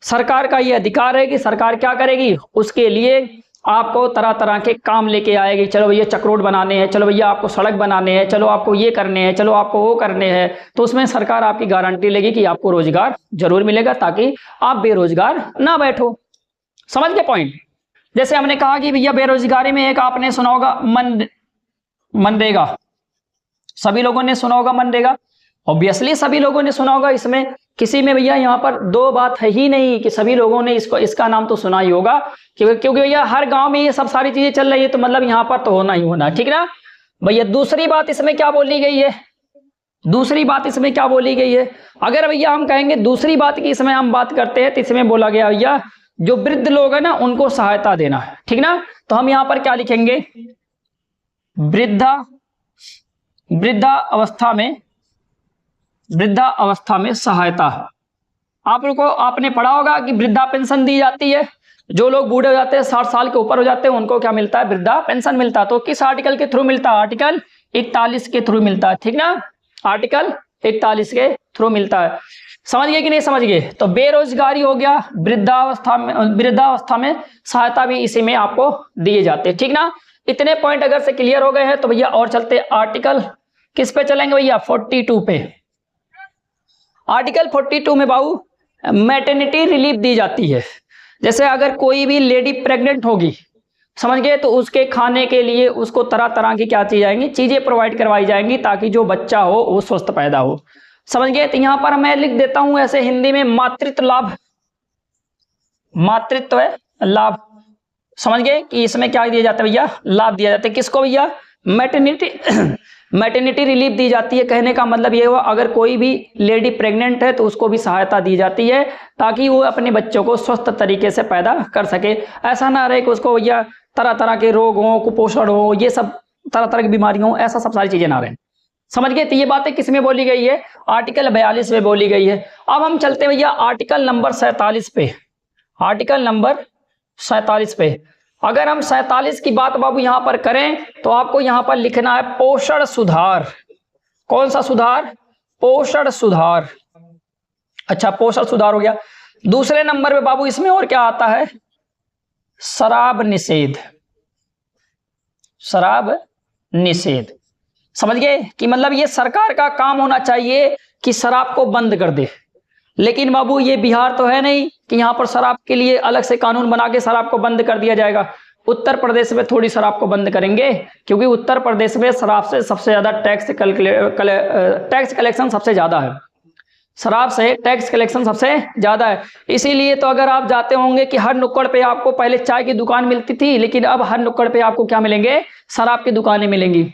सरकार का ये अधिकार है कि सरकार क्या करेगी? उसके लिए आपको तरह तरह के काम लेके आएगी। चलो भैया चक्रोड बनाने हैं, चलो भैया आपको सड़क बनाने हैं, चलो आपको ये करने हैं, चलो आपको वो करने हैं। तो उसमें सरकार आपकी गारंटी लेगी कि आपको रोजगार जरूर मिलेगा ताकि आप बेरोजगार ना बैठो। समझ गए पॉइंट? जैसे हमने कहा कि भैया बेरोजगारी में एक आपने सुना होगा मनरेगा। सभी लोगों ने सुना होगा मनरेगा, ऑब्वियसली सभी लोगों ने सुना होगा। इसमें किसी में भैया यहाँ पर दो बात है ही नहीं कि सभी लोगों ने इसका नाम तो सुना ही होगा, क्योंकि भैया हर गांव में ये सब सारी चीजें चल रही है, तो मतलब यहाँ पर तो होना ही होना, ठीक ना भैया। दूसरी बात इसमें क्या बोली गई है? दूसरी बात इसमें क्या बोली गई है? अगर भैया हम कहेंगे दूसरी बात की इसमें हम बात करते हैं तो इसमें बोला गया भैया जो वृद्ध लोग है ना उनको सहायता देना है, ठीक ना। तो हम यहाँ पर क्या लिखेंगे? वृद्धा अवस्था में सहायता। आप लोगों को आपने पढ़ा होगा कि वृद्धा पेंशन दी जाती है। जो लोग बूढ़े हो जाते हैं 60 साल के ऊपर हो जाते हैं उनको क्या मिलता है? वृद्धा पेंशन मिलता है। तो किस आर्टिकल के थ्रू मिलता है? आर्टिकल 41 के थ्रू मिलता है, ठीक ना। आर्टिकल 41 के थ्रू मिलता है। समझ गए कि नहीं समझ गए? तो बेरोजगारी हो गया, वृद्धावस्था में सहायता भी इसी में आपको दिए जाते हैं, ठीक ना। इतने पॉइंट अगर से क्लियर हो गए हैं तो भैया और चलते आर्टिकल किस पे चलेंगे भैया? 42 पे। आर्टिकल 42 में बाबू मैटरनिटी रिलीफ दी जाती है। जैसे अगर कोई भी लेडी प्रेग्नेंट होगी, समझ गए, तो उसके खाने के लिए उसको तरह तरह की क्या चीज आएंगी? चीजें प्रोवाइड करवाई जाएंगी ताकि जो बच्चा हो वो स्वस्थ पैदा हो। समझ गए? तो यहां पर मैं लिख देता हूं ऐसे हिंदी में मातृत्व लाभ, मातृत्व लाभ। समझ गए कि इसमें क्या दिया जाता है भैया? लाभ दिया जाता है। किसको भैया? मैटरनिटी रिलीफ दी जाती है। कहने का मतलब ये हुआ अगर कोई भी लेडी प्रेग्नेंट है तो उसको भी सहायता दी जाती है ताकि वो अपने बच्चों को स्वस्थ तरीके से पैदा कर सके। ऐसा ना रहे कि उसको भैया तरह तरह के रोग हो, कुपोषण हो, ये सब तरह तरह की बीमारियां हो, ऐसा सब सारी चीजें ना रहे। समझ गए? तो ये बातें किस में बोली गई है? आर्टिकल 42 में बोली गई है। अब हम चलते हैं भैया आर्टिकल नंबर 47 पे। आर्टिकल नंबर 47 पे अगर हम 47 की बात बाबू यहां पर करें तो आपको यहां पर लिखना है पोषण सुधार। कौन सा सुधार? पोषण सुधार। अच्छा, पोषण सुधार हो गया। दूसरे नंबर पे बाबू इसमें और क्या आता है? शराब निषेध। शराब निषेध। समझ गए कि मतलब ये सरकार का काम होना चाहिए कि शराब को बंद कर दे, लेकिन बाबू ये बिहार तो है नहीं कि यहां पर शराब के लिए अलग से कानून बना के शराब को बंद कर दिया जाएगा। उत्तर प्रदेश में थोड़ी शराब को बंद करेंगे, क्योंकि उत्तर प्रदेश में शराब से सबसे ज्यादा टैक्स कलेक्शन सबसे ज्यादा है। शराब से टैक्स कलेक्शन सबसे ज्यादा है। इसीलिए तो अगर आप जाते होंगे कि हर नुक्कड़ पे आपको पहले चाय की दुकान मिलती थी, लेकिन अब हर नुक्कड़ पे आपको क्या मिलेंगे? शराब की दुकानें मिलेंगी।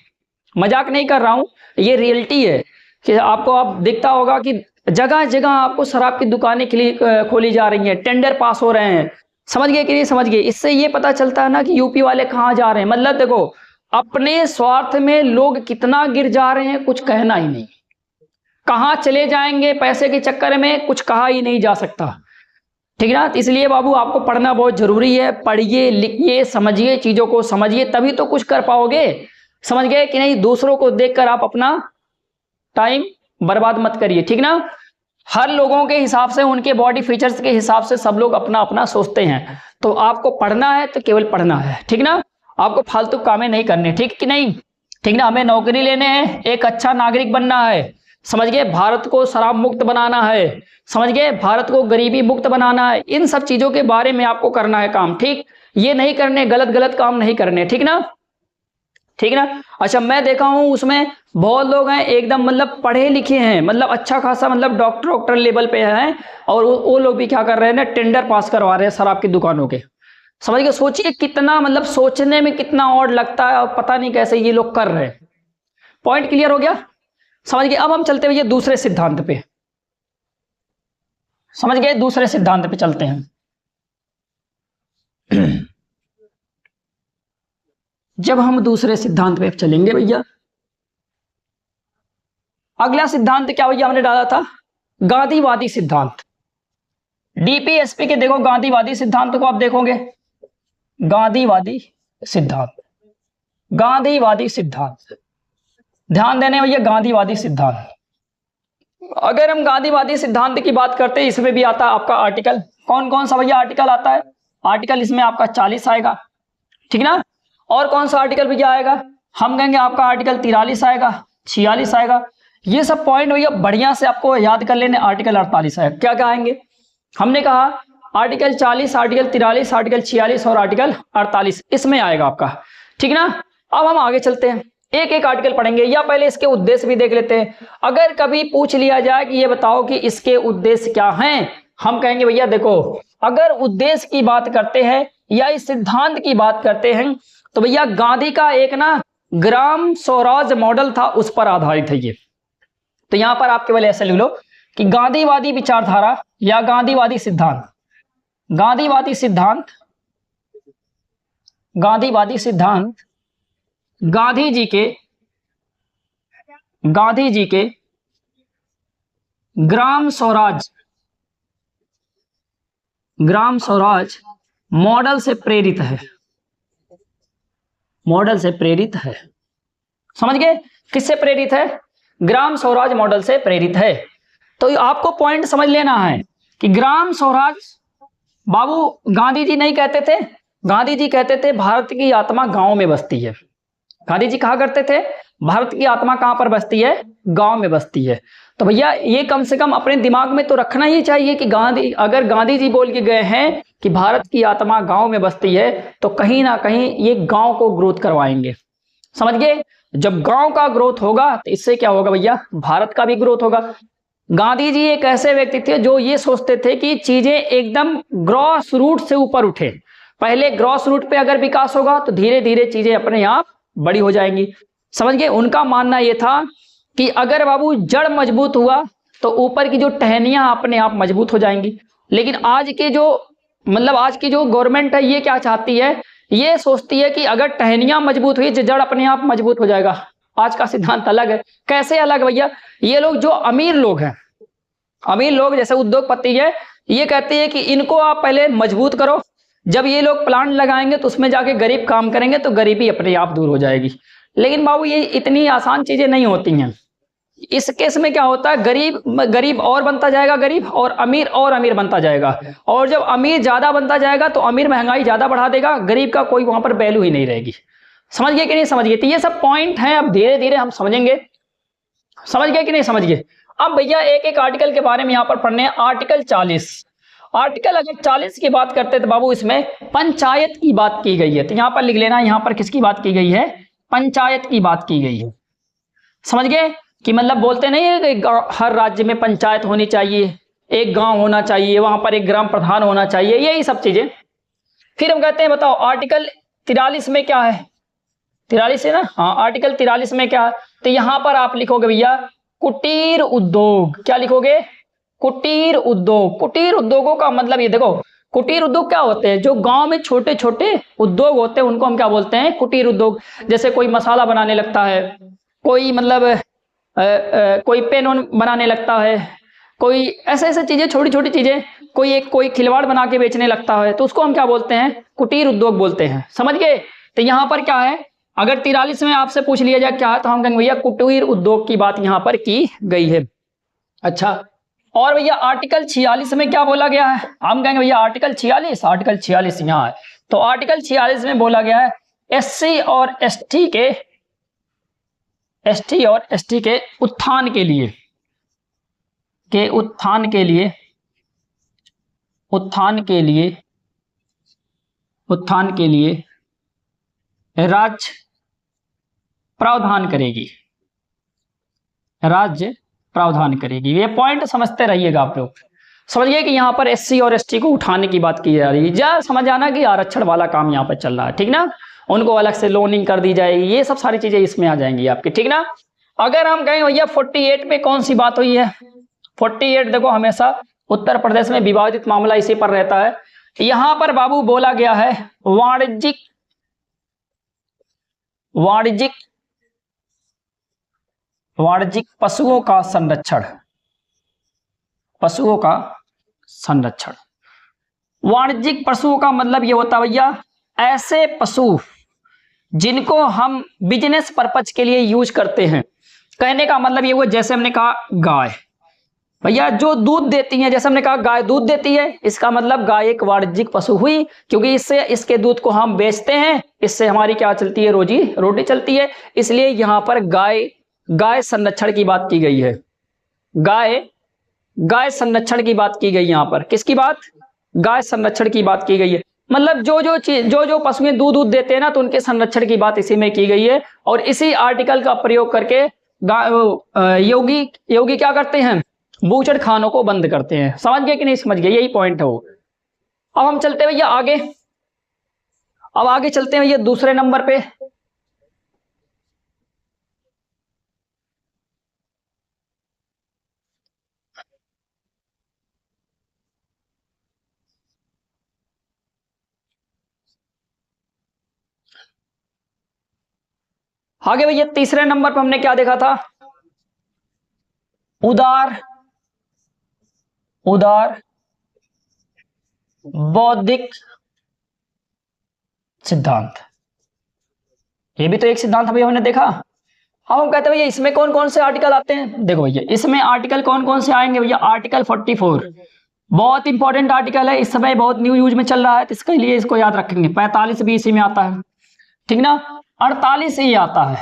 मजाक नहीं कर रहा हूं, ये रियलिटी है कि आपको अब दिखता होगा कि जगह जगह आपको शराब की दुकानें खोली जा रही हैं, टेंडर पास हो रहे हैं। समझ गए कि नहीं समझ गए? इससे ये पता चलता है ना कि यूपी वाले कहाँ जा रहे हैं। मतलब देखो, अपने स्वार्थ में लोग कितना गिर जा रहे हैं, कुछ कहना ही नहीं। कहाँ चले जाएंगे पैसे के चक्कर में, कुछ कहा ही नहीं जा सकता। ठीक है ना? इसलिए बाबू आपको पढ़ना बहुत जरूरी है। पढ़िए, लिखिए, समझिए, चीजों को समझिए, तभी तो कुछ कर पाओगे। समझ गए कि नहीं? दूसरों को देखकर आप अपना टाइम बर्बाद मत करिए। ठीक ना? हर लोगों के हिसाब से, उनके बॉडी फीचर्स के हिसाब से सब लोग अपना अपना सोचते हैं। तो आपको पढ़ना है तो केवल पढ़ना है। ठीक ना? आपको फालतू कामें नहीं करने। ठीक कि नहीं? ठीक ना? हमें नौकरी लेने हैं, एक अच्छा नागरिक बनना है। समझ गए? भारत को शराब मुक्त बनाना है। समझ गए? भारत को गरीबी मुक्त बनाना है। इन सब चीजों के बारे में आपको करना है काम। ठीक? ये नहीं करने, गलत गलत काम नहीं करने। ठीक ना? ठीक ना? अच्छा, मैं देखा हूं उसमें बहुत लोग हैं एकदम मतलब पढ़े लिखे हैं, मतलब अच्छा खासा, मतलब डॉक्टर लेवल पे हैं, और वो लोग भी क्या कर रहे हैं ना, टेंडर पास करवा रहे हैं शराब की दुकानों के। समझ गए? सोचिए कितना, मतलब सोचने में कितना और लगता है, और पता नहीं कैसे ये लोग कर रहे हैं। पॉइंट क्लियर हो गया? समझ गए? अब हम चलते हुए दूसरे सिद्धांत पे। समझ गए? दूसरे सिद्धांत पे चलते हैं। जब हम दूसरे सिद्धांत पे चलेंगे भैया, अगला सिद्धांत क्या भैया हमने डाला था? गांधीवादी सिद्धांत। डीपीएसपी के देखो गांधीवादी सिद्धांत को आप देखोगे, गांधीवादी सिद्धांत, गांधीवादी सिद्धांत, ध्यान देने भैया, गांधीवादी सिद्धांत। अगर हम गांधीवादी सिद्धांत की बात करते हैं, इसमें भी आता है आपका आर्टिकल। कौन कौन सा भैया आर्टिकल आता है? आर्टिकल इसमें आपका 40 आएगा। ठीक ना? और कौन सा आर्टिकल भैया आएगा? हम कहेंगे आपका आर्टिकल 43 आएगा, 46 आएगा। ये सब पॉइंट भैया बढ़िया से आपको याद कर लेने। आर्टिकल 48 आएगा। क्या कहेंगे? हमने कहा आर्टिकल 40, आर्टिकल 43, आर्टिकल 46 और आर्टिकल 48 इसमें आएगा आपका। ठीक ना? अब हम आगे चलते हैं, एक एक आर्टिकल पढ़ेंगे, या पहले इसके उद्देश्य भी देख लेते हैं। अगर कभी पूछ लिया जाए कि ये बताओ कि इसके उद्देश्य क्या हैं, हम कहेंगे भैया देखो, अगर उद्देश्य की बात करते हैं या इस सिद्धांत की बात करते हैं, तो भैया गांधी का एक ना ग्राम स्वराज मॉडल था, उस पर आधारित है ये। तो यहां पर आप केवल ऐसे लिख लो कि गांधीवादी विचारधारा या गांधीवादी सिद्धांत, गांधीवादी सिद्धांत, गांधीवादी सिद्धांत गांधी जी के ग्राम स्वराज मॉडल से प्रेरित है, मॉडल से प्रेरित है। समझ गए? किससे प्रेरित है? ग्राम स्वराज मॉडल से प्रेरित है। तो आपको पॉइंट समझ लेना है कि ग्राम स्वराज, बाबू गांधी जी नहीं कहते थे, गांधी जी कहते थे भारत की आत्मा गांव में बसती है। गांधी जी कहा करते थे भारत की आत्मा कहां पर बसती है? गांव में बसती है। तो भैया ये कम से कम अपने दिमाग में तो रखना ही चाहिए कि अगर गांधी जी बोल के गए हैं कि भारत की आत्मा गांव में बसती है, तो कहीं ना कहीं ये गांव को ग्रोथ करवाएंगे। समझ गए? जब गांव का ग्रोथ होगा तो इससे क्या होगा भैया? भारत का भी ग्रोथ होगा। गांधी जी एक ऐसे व्यक्ति थे जो ये सोचते थे कि चीजें एकदम ग्रॉस रूट से ऊपर उठे। पहले ग्रॉस रूट पे अगर विकास होगा तो धीरे धीरे चीजें अपने आप बड़ी हो जाएंगी। समझ गए? उनका मानना यह था कि अगर बाबू जड़ मजबूत हुआ तो ऊपर की जो टहनियां अपने आप मजबूत हो जाएंगी। लेकिन आज की जो गवर्नमेंट है, ये क्या चाहती है? ये सोचती है कि अगर टहनियां मजबूत हुई तो जड़ अपने आप मजबूत हो जाएगा। आज का सिद्धांत अलग है। कैसे अलग है भैया? ये लोग जो अमीर लोग हैं, अमीर लोग जैसे उद्योगपति है, ये कहते हैं कि इनको आप पहले मजबूत करो, जब ये लोग प्लांट लगाएंगे तो उसमें जाके गरीब काम करेंगे तो गरीबी अपने आप दूर हो जाएगी। लेकिन बाबू ये इतनी आसान चीजें नहीं होती हैं। इस केस में क्या होता है, गरीब गरीब और बनता जाएगा गरीब, और अमीर बनता जाएगा, और जब अमीर ज्यादा बनता जाएगा तो अमीर महंगाई ज्यादा बढ़ा देगा, गरीब का कोई वहां पर वैल्यू ही नहीं रहेगी। समझ गए कि नहीं समझ गए? तो ये सब पॉइंट हैं, अब धीरे धीरे हम समझेंगे। समझ गए कि नहीं समझ गए? अब भैया एक एक आर्टिकल के बारे में यहां पर पढ़ने हैं। आर्टिकल 40, आर्टिकल अगर 40 की बात करते तो बाबू इसमें पंचायत की बात की गई है। तो यहां पर लिख लेना, यहां पर किसकी बात की गई है? पंचायत की बात की गई है। समझ गए कि मतलब बोलते नहीं है कि हर राज्य में पंचायत होनी चाहिए, एक गांव होना चाहिए, वहां पर एक ग्राम प्रधान होना चाहिए, यही सब चीजें। फिर हम कहते हैं बताओ आर्टिकल 43 में क्या है? 43 है ना? हाँ, आर्टिकल 43 में क्या है? तो यहां पर आप लिखोगे भैया कुटीर उद्योग। क्या लिखोगे? कुटीर उद्योग। कुटीर उद्योगों का मतलब ये देखो, कुटीर उद्योग क्या होते हैं? जो गांव में छोटे छोटे उद्योग होते हैं उनको हम क्या बोलते हैं? कुटीर उद्योग। जैसे कोई मसाला बनाने लगता है, कोई मतलब कोई पेन बनाने लगता है, कोई ऐसे ऐसे चीजें, छोटी छोटी चीजें, कोई खिलवाड़ बना के बेचने लगता है, तो उसको हम क्या बोलते हैं? कुटीर उद्योग बोलते हैं। समझ गए? तो यहां पर क्या है, अगर 43 में आपसे पूछ लिया जाए क्या है, तो हम कहेंगे भैया कुटीर उद्योग की बात यहां पर की गई है। अच्छा, और भैया आर्टिकल 46 में क्या बोला गया है? हम कहेंगे भैया आर्टिकल 46, आर्टिकल 46 यहाँ है। तो आर्टिकल 46 में बोला गया है एससी और एसटी के उत्थान के लिए, राज्य प्रावधान करेगी। ये पॉइंट समझते रहिएगा आप लोग। समझिए कि यहाँ पर एससी और एसटी को उठाने की बात की जा रही है। या समझ आना कि आरक्षण वाला काम यहाँ पर चल रहा है, ठीक ना? उनको अलग से लोनिंग कर दी जाएगी, ये सब सारी चीजें इसमें आ जाएंगी आपकी, ठीक ना? अगर हम कहें भैया 48 में कौन सी बात हुई है? 48 देखो, हमेशा उत्तर प्रदेश में विवादित मामला इसी पर रहता है। यहां पर बाबू बोला गया है वाणिज्यिक पशुओं का संरक्षण। वाणिज्यिक पशुओं का मतलब ये होता है भैया ऐसे पशु जिनको हम बिजनेस पर्पज के लिए यूज करते हैं। कहने का मतलब ये हुआ, जैसे हमने कहा गाय, भैया जो दूध देती है, जैसे हमने कहा गाय दूध देती है, इसका मतलब गाय एक वाणिज्यिक पशु हुई, क्योंकि इसके दूध को हम बेचते हैं, इससे हमारी क्या चलती है? रोजी रोटी चलती है। इसलिए यहां पर गाय संरक्षण की बात की गई है। गाय संरक्षण की बात की गई। यहां पर किसकी बात? गाय संरक्षण की बात की गई है। मतलब जो पशुएं दूध देते हैं ना, तो उनके संरक्षण की बात इसी में की गई है। और इसी आर्टिकल का प्रयोग करके योगी क्या करते हैं? बूचड़ खानों को बंद करते हैं। समझ गए कि नहीं समझ गए? यही पॉइंट है वो। अब हम चलते हैं भैया आगे। अब आगे चलते हैं भैया दूसरे नंबर पे। आगे भैया तीसरे नंबर पर हमने क्या देखा था? उदार बौद्धिक सिद्धांत। ये भी तो एक सिद्धांत अभी हमने देखा। अब हम कहते हैं भैया इसमें कौन कौन से आर्टिकल आते हैं? देखो भैया इसमें आर्टिकल कौन कौन से आएंगे भैया? आर्टिकल 44 बहुत इंपॉर्टेंट आर्टिकल है, इस समय बहुत न्यू यूज में चल रहा है, तो इसके लिए इसको याद रखेंगे। 45 भी इसी में आता है, ठीक ना? 48 ही आता है,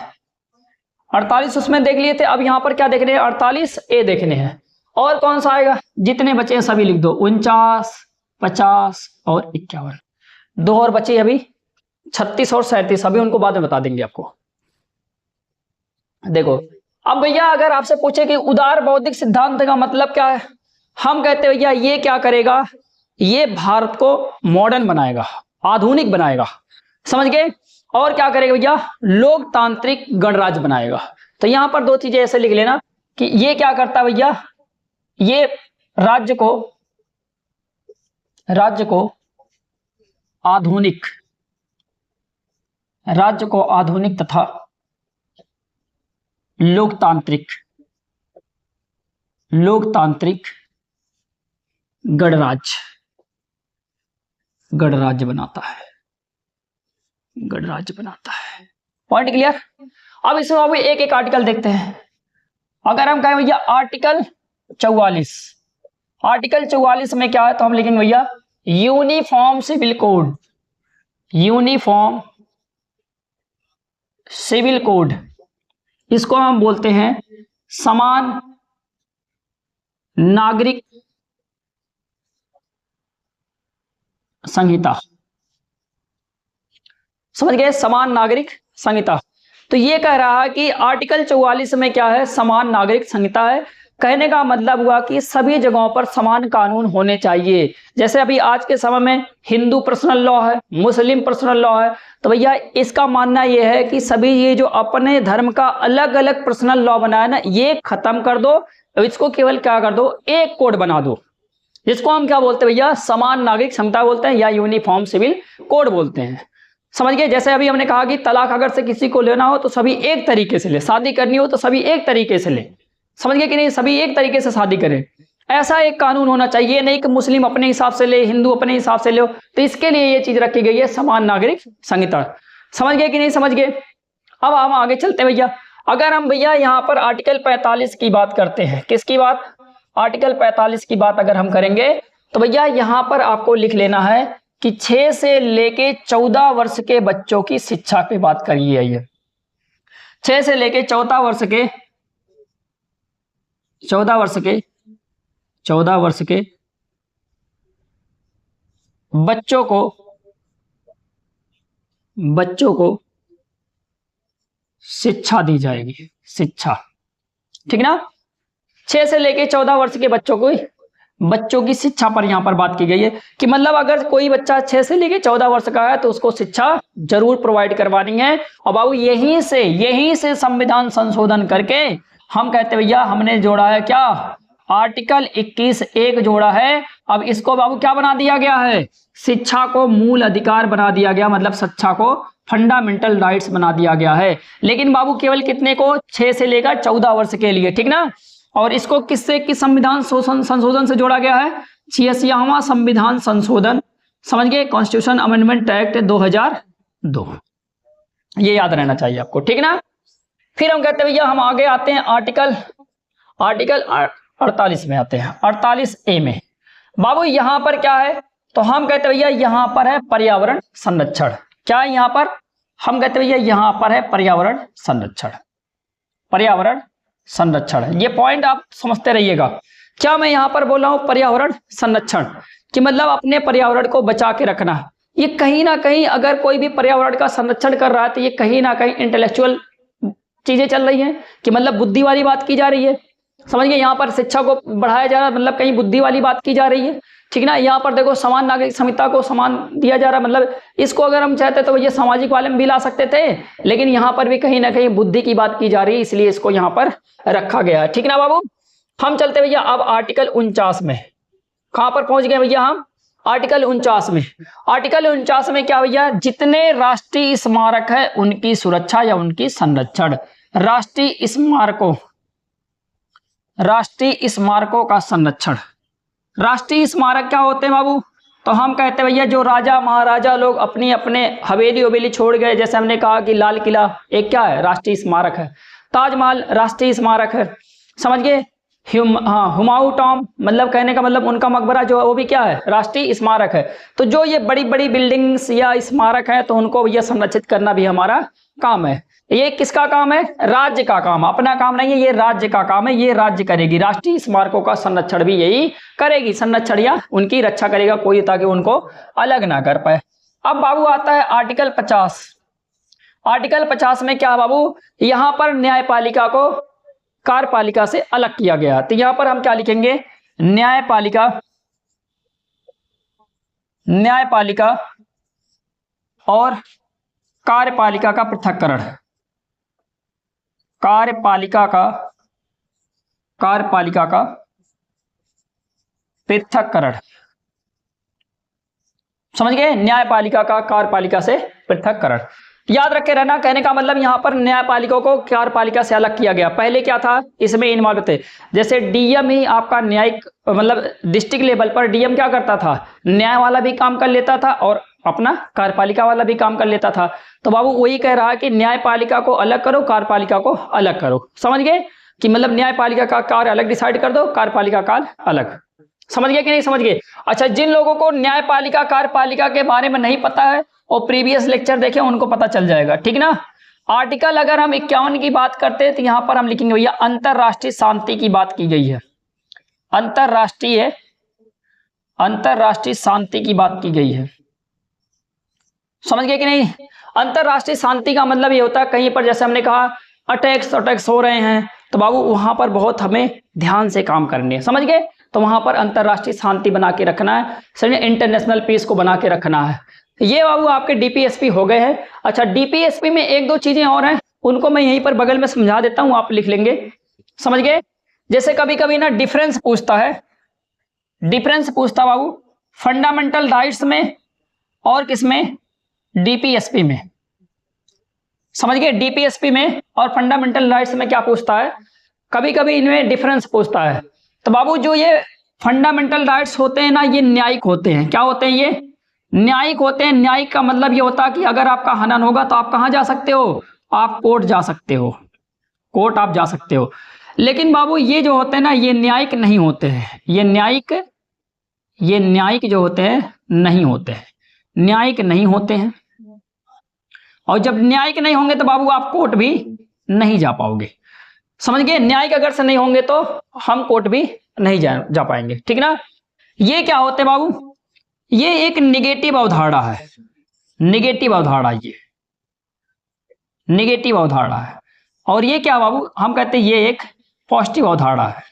48 उसमें देख लिए थे। अब यहाँ पर क्या देखने हैं? 48 ए देखने हैं। और कौन सा आएगा? जितने बचे हैं सभी लिख दो, 49, 50 और 51। 2 और बचे अभी, 36 और 37, अभी उनको बाद में बता देंगे आपको। देखो अब भैया अगर आपसे पूछे कि उदार बौद्धिक सिद्धांत का मतलब क्या है, हम कहते हैं भैया ये क्या करेगा? ये भारत को मॉडर्न बनाएगा, आधुनिक बनाएगा। समझ गए? और क्या करेगा भैया? लोकतांत्रिक गणराज्य बनाएगा। तो यहां पर 2 चीजें ऐसे लिख लेना कि ये क्या करता है भैया? ये राज्य को आधुनिक तथा लोकतांत्रिक गणराज्य बनाता है। Point clear. अब इसमें अभी एक एक आर्टिकल देखते हैं। अगर हम कहें भैया आर्टिकल 44 में क्या है, तो हम लिखेंगे भैया यूनिफॉर्म सिविल कोड। इसको हम बोलते हैं समान नागरिक संहिता। समझ गए, समान नागरिक संहिता। तो ये कह रहा है कि आर्टिकल 44 में क्या है, समान नागरिक संहिता है। कहने का मतलब हुआ कि सभी जगहों पर समान कानून होने चाहिए। जैसे अभी आज के समय में हिंदू पर्सनल लॉ है, मुस्लिम पर्सनल लॉ है, तो भैया इसका मानना यह है कि सभी ये जो अपने धर्म का अलग अलग पर्सनल लॉ बनाया ना, ये खत्म कर दो, इसको केवल क्या कर दो, एक कोड बना दो, जिसको हम क्या बोलते हैं भैया, समान नागरिक संहिता बोलते हैं या यूनिफॉर्म सिविल कोड बोलते हैं। समझ गए। जैसे अभी हमने कहा कि तलाक अगर से किसी को लेना हो तो सभी एक तरीके से ले, शादी करनी हो तो सभी एक तरीके से ले। समझ गए कि नहीं, सभी एक तरीके से शादी करें, ऐसा एक कानून होना चाहिए। नहीं कि मुस्लिम अपने हिसाब से ले, हिंदू अपने हिसाब से ले, तो इसके लिए ये चीज रखी गई है समान नागरिक संहिता। समझ गए कि नहीं समझ गए। अब हम आगे चलते भैया। अगर हम भैया यहाँ पर आर्टिकल 45 की बात करते हैं, किसकी बात, आर्टिकल 45 की बात अगर हम करेंगे तो भैया यहाँ पर आपको लिख लेना है कि 6 से लेके 14 वर्ष के बच्चों की शिक्षा की बात करिए। ये 6 से लेके 14 वर्ष के बच्चों को शिक्षा दी जाएगी, शिक्षा, ठीक ना। 6 से लेके 14 वर्ष के बच्चों की शिक्षा पर यहां पर बात की गई है कि मतलब अगर कोई बच्चा 6 से लेके 14 वर्ष का है तो उसको शिक्षा जरूर प्रोवाइड करवानी है। और बाबू यहीं से संविधान संशोधन करके हम कहते भैया हमने जोड़ा है क्या, आर्टिकल 21(1) जोड़ा है। अब इसको बाबू क्या बना दिया गया है, शिक्षा को मूल अधिकार बना दिया गया, मतलब शिक्षा को फंडामेंटल राइट्स बना दिया गया है। लेकिन बाबू केवल कितने को, 6 से लेकर 14 वर्ष के लिए, ठीक ना। और इसको किससे, किस संविधान संशोधन से जोड़ा गया है, 86वां संविधान संशोधन। समझ गए, कॉन्स्टिट्यूशन अमेंडमेंट एक्ट 2002, ये याद रहना चाहिए आपको, ठीक ना। फिर हम कहते हैं भैया हम आगे आते हैं आर्टिकल 48 में आते हैं, 48A में। बाबू यहां पर क्या है, तो हम कहते हैं भैया यहां पर है पर्यावरण संरक्षण। क्या है यहां पर, हम कहते हैं भैया यहां पर है पर्यावरण संरक्षण। ये पॉइंट आप समझते रहिएगा। क्या मैं यहां पर बोल रहा हूं पर्यावरण संरक्षण, कि मतलब अपने पर्यावरण को बचा के रखना। ये कहीं ना कहीं अगर कोई भी पर्यावरण का संरक्षण कर रहा है तो ये कहीं ना कहीं इंटेलेक्चुअल चीजें चल रही हैं, कि मतलब बुद्धि वाली बात की जा रही है। समझ गए, यहाँ पर शिक्षा को बढ़ाया जा रहा है, मतलब कहीं बुद्धि वाली बात की जा रही है, ठीक ना। यहाँ पर देखो समान नागरिक संहिता को समान दिया जा रहा है, मतलब इसको अगर हम चाहते तो ये सामाजिक वाले में भी ला सकते थे, लेकिन यहाँ पर भी कहीं ना कहीं बुद्धि की बात की जा रही है, इसलिए इसको यहाँ पर रखा गया है, ठीक ना बाबू। हम चलते भैया अब आर्टिकल 49 में, कहां पर पहुंच गए भैया हम, आर्टिकल 49 में। आर्टिकल 49 में क्या भैया, जितने राष्ट्रीय स्मारक है उनकी सुरक्षा या उनकी संरक्षण, राष्ट्रीय स्मारकों का संरक्षण। राष्ट्रीय स्मारक क्या होते हैं बाबू, तो हम कहते हैं भैया जो राजा महाराजा लोग अपनी अपने हवेली छोड़ गए, जैसे हमने कहा कि लाल किला एक क्या है, राष्ट्रीय स्मारक है, ताजमहल राष्ट्रीय स्मारक है। समझ गए, हुमायूं टॉम, मतलब कहने का मतलब उनका मकबरा जो है वो भी क्या है, राष्ट्रीय स्मारक है। तो जो ये बड़ी बड़ी बिल्डिंग्स या स्मारक है तो उनको भैया संरक्षित करना भी हमारा काम है। ये किसका काम है, राज्य का काम, अपना काम नहीं है, ये राज्य का काम है, ये राज्य करेगी, राष्ट्रीय स्मारकों का संरक्षण भी यही करेगी, संरक्षण या उनकी रक्षा करेगा कोई, ताकि उनको अलग ना कर पाए। अब बाबू आता है आर्टिकल 50। आर्टिकल 50 में क्या बाबू, यहां पर न्यायपालिका को कार्यपालिका से अलग किया गया। तो यहां पर हम क्या लिखेंगे, न्यायपालिका और कार्यपालिका का पृथक्करण, कार्यपालिका का पृथक्करण। समझ गए, न्यायपालिका का कार्यपालिका से पृथक्करण। याद रखे रहना, कहने का मतलब यहाँ पर न्यायपालिका को कार्यपालिका से अलग किया गया। पहले क्या था, इसमें इन्वॉल्व थे, जैसे डीएम ही आपका न्यायिक मतलब डिस्ट्रिक्ट लेवल पर डीएम क्या करता था, न्याय वाला भी काम कर लेता था और अपना कार्यपालिका वाला भी काम कर लेता था। तो बाबू वही कह रहा है कि न्यायपालिका को अलग करो, कार्यपालिका को अलग करो। समझ गए कि मतलब न्यायपालिका का कार्य अलग डिसाइड कर दो, कार्यपालिका कार्य अलग। समझ गए कि नहीं समझ गए? अच्छा, जिन लोगों को न्यायपालिका कार्यपालिका के बारे में नहीं पता है वो प्रीवियस लेक्चर देखें, उनको पता चल जाएगा, ठीक ना। आर्टिकल अगर हम 51 की बात करते हैं तो यहां पर हम लिखेंगे भैया अंतरराष्ट्रीय शांति की बात की गई है, अंतरराष्ट्रीय शांति की बात की गई है। समझ गए कि नहीं? अंतरराष्ट्रीय शांति का मतलब ये होता है कहीं पर जैसे हमने कहा अटैक्स हो रहे हैं तो बाबू वहां पर बहुत हमें ध्यान से काम करनी है। समझ गए? तो वहां पर अंतरराष्ट्रीय शांति बना के रखना है, समझे, इंटरनेशनल पीस को बना के रखना है। ये बाबू आपके डीपीएसपी हो गए हैं। अच्छा, डीपीएसपी में एक दो चीजें और हैं, उनको मैं यहीं पर बगल में समझा देता हूं, आप लिख लेंगे। समझ गए? जैसे कभी कभी ना डिफरेंस पूछता है, बाबू फंडामेंटल राइट्स में और किसमें, डीपीएसपी में। समझ गए? डीपीएसपी में और फंडामेंटल राइट्स में क्या पूछता है, कभी कभी इनमें डिफरेंस पूछता है। तो बाबू जो ये फंडामेंटल राइट्स होते हैं ना, ये न्यायिक होते हैं। क्या होते हैं? ये न्यायिक होते हैं। न्यायिक का मतलब ये होता है कि अगर आपका हनन होगा तो आप कहां जा सकते हो, आप कोर्ट जा सकते हो, कोर्ट आप जा सकते हो। लेकिन बाबू ये जो होते हैं ना, ये न्यायिक नहीं होते हैं, ये न्यायिक जो होते हैं नहीं होते हैं, न्यायिक नहीं होते हैं। और जब न्यायिक नहीं होंगे तो बाबू आप कोर्ट भी नहीं जा पाओगे। समझ गए? न्यायिक अगर से नहीं होंगे तो हम कोर्ट भी नहीं जा पाएंगे, ठीक ना। ये क्या होते हैं बाबू, ये एक निगेटिव अवधारणा है, निगेटिव अवधारणा, ये निगेटिव अवधारणा है। और ये क्या बाबू, हम कहते हैं ये एक पॉजिटिव अवधारणा है,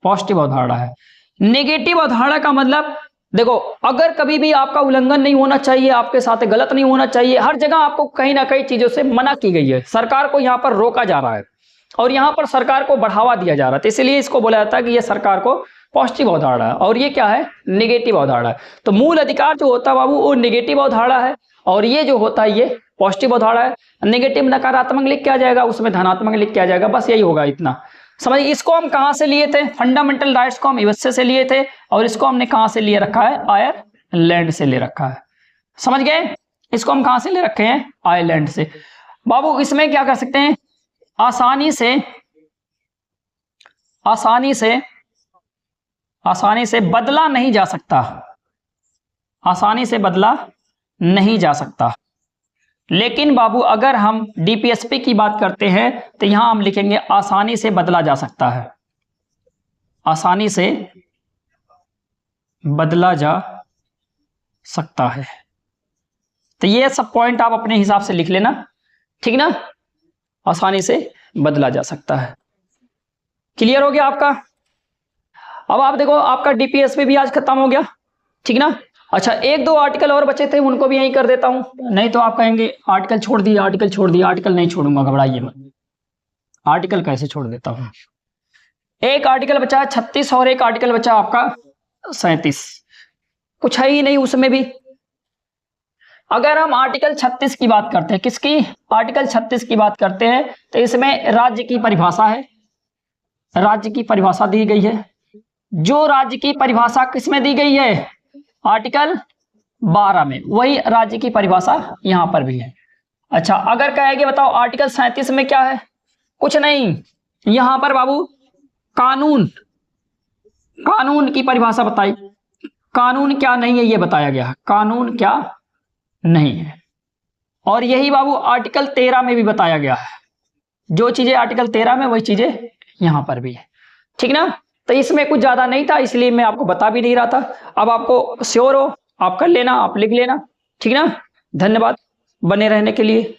पॉजिटिव अवधारणा है। नेगेटिव अवधारणा का मतलब देखो, अगर कभी भी आपका उल्लंघन नहीं होना चाहिए, आपके साथ गलत नहीं होना चाहिए, हर जगह आपको कहीं ना कहीं चीजों से मना की गई है, सरकार को यहाँ पर रोका जा रहा है और यहाँ पर सरकार को बढ़ावा दिया जा रहा है, तो इसलिए इसको बोला जाता है कि ये सरकार को पॉजिटिव अवधारणा है और ये क्या है, नेगेटिव अवधारणा है। तो मूल अधिकार जो होता है बाबू वो नेगेटिव अवधारणा है और ये जो होता है ये पॉजिटिव अवधारणा है। नेगेटिव नकारात्मक लिख के आ जाएगा, उसमें धनात्मक लिख के आ जाएगा, बस यही होगा इतना। समझ, इसको हम कहां से लिए थे, फंडामेंटल राइट्स को हम यूएसए से लिए थे और इसको हमने कहां से लिए रखा है, आयरलैंड से ले रखा है। समझ गए? इसको हम कहां से ले रखे हैं, आयरलैंड से। बाबू इसमें क्या कर सकते हैं, आसानी से बदला नहीं जा सकता, आसानी से बदला नहीं जा सकता। लेकिन बाबू अगर हम डीपीएसपी की बात करते हैं तो यहां हम लिखेंगे आसानी से बदला जा सकता है, आसानी से बदला जा सकता है। तो ये सब पॉइंट आप अपने हिसाब से लिख लेना, ठीक ना। आसानी से बदला जा सकता है। क्लियर हो गया आपका? अब आप देखो आपका डीपीएसपी भी आज खत्म हो गया, ठीक ना। अच्छा, एक दो आर्टिकल और बचे थे, उनको भी यहीं कर देता हूं, नहीं तो आप कहेंगे आर्टिकल छोड़ दिया, आर्टिकल छोड़ दिया। आर्टिकल नहीं छोड़ूंगा, घबराइए मत। आर्टिकल कैसे छोड़ देता हूं, एक आर्टिकल बचा है 36 और एक आर्टिकल बचा आपका 37, कुछ है ही नहीं उसमें भी। अगर हम आर्टिकल 36 की बात करते हैं, किसकी, आर्टिकल 36 की बात करते हैं, तो इसमें राज्य की परिभाषा है, राज्य की परिभाषा दी गई है। जो राज्य की परिभाषा किसमें दी गई है, आर्टिकल 12 में, वही राज्य की परिभाषा यहां पर भी है। अच्छा, अगर कहेंगे बताओ आर्टिकल 37 में क्या है, कुछ नहीं, यहां पर बाबू कानून की परिभाषा बताई, कानून क्या नहीं है ये बताया गया, कानून क्या नहीं है। और यही बाबू आर्टिकल 13 में भी बताया गया है, जो चीजें आर्टिकल 13 में वही चीजें यहां पर भी है, ठीक ना। तो इसमें कुछ ज्यादा नहीं था, इसलिए मैं आपको बता भी नहीं रहा था। अब आपको श्योर हो, आप कर लेना, आप लिख लेना, ठीक ना। धन्यवाद बने रहने के लिए।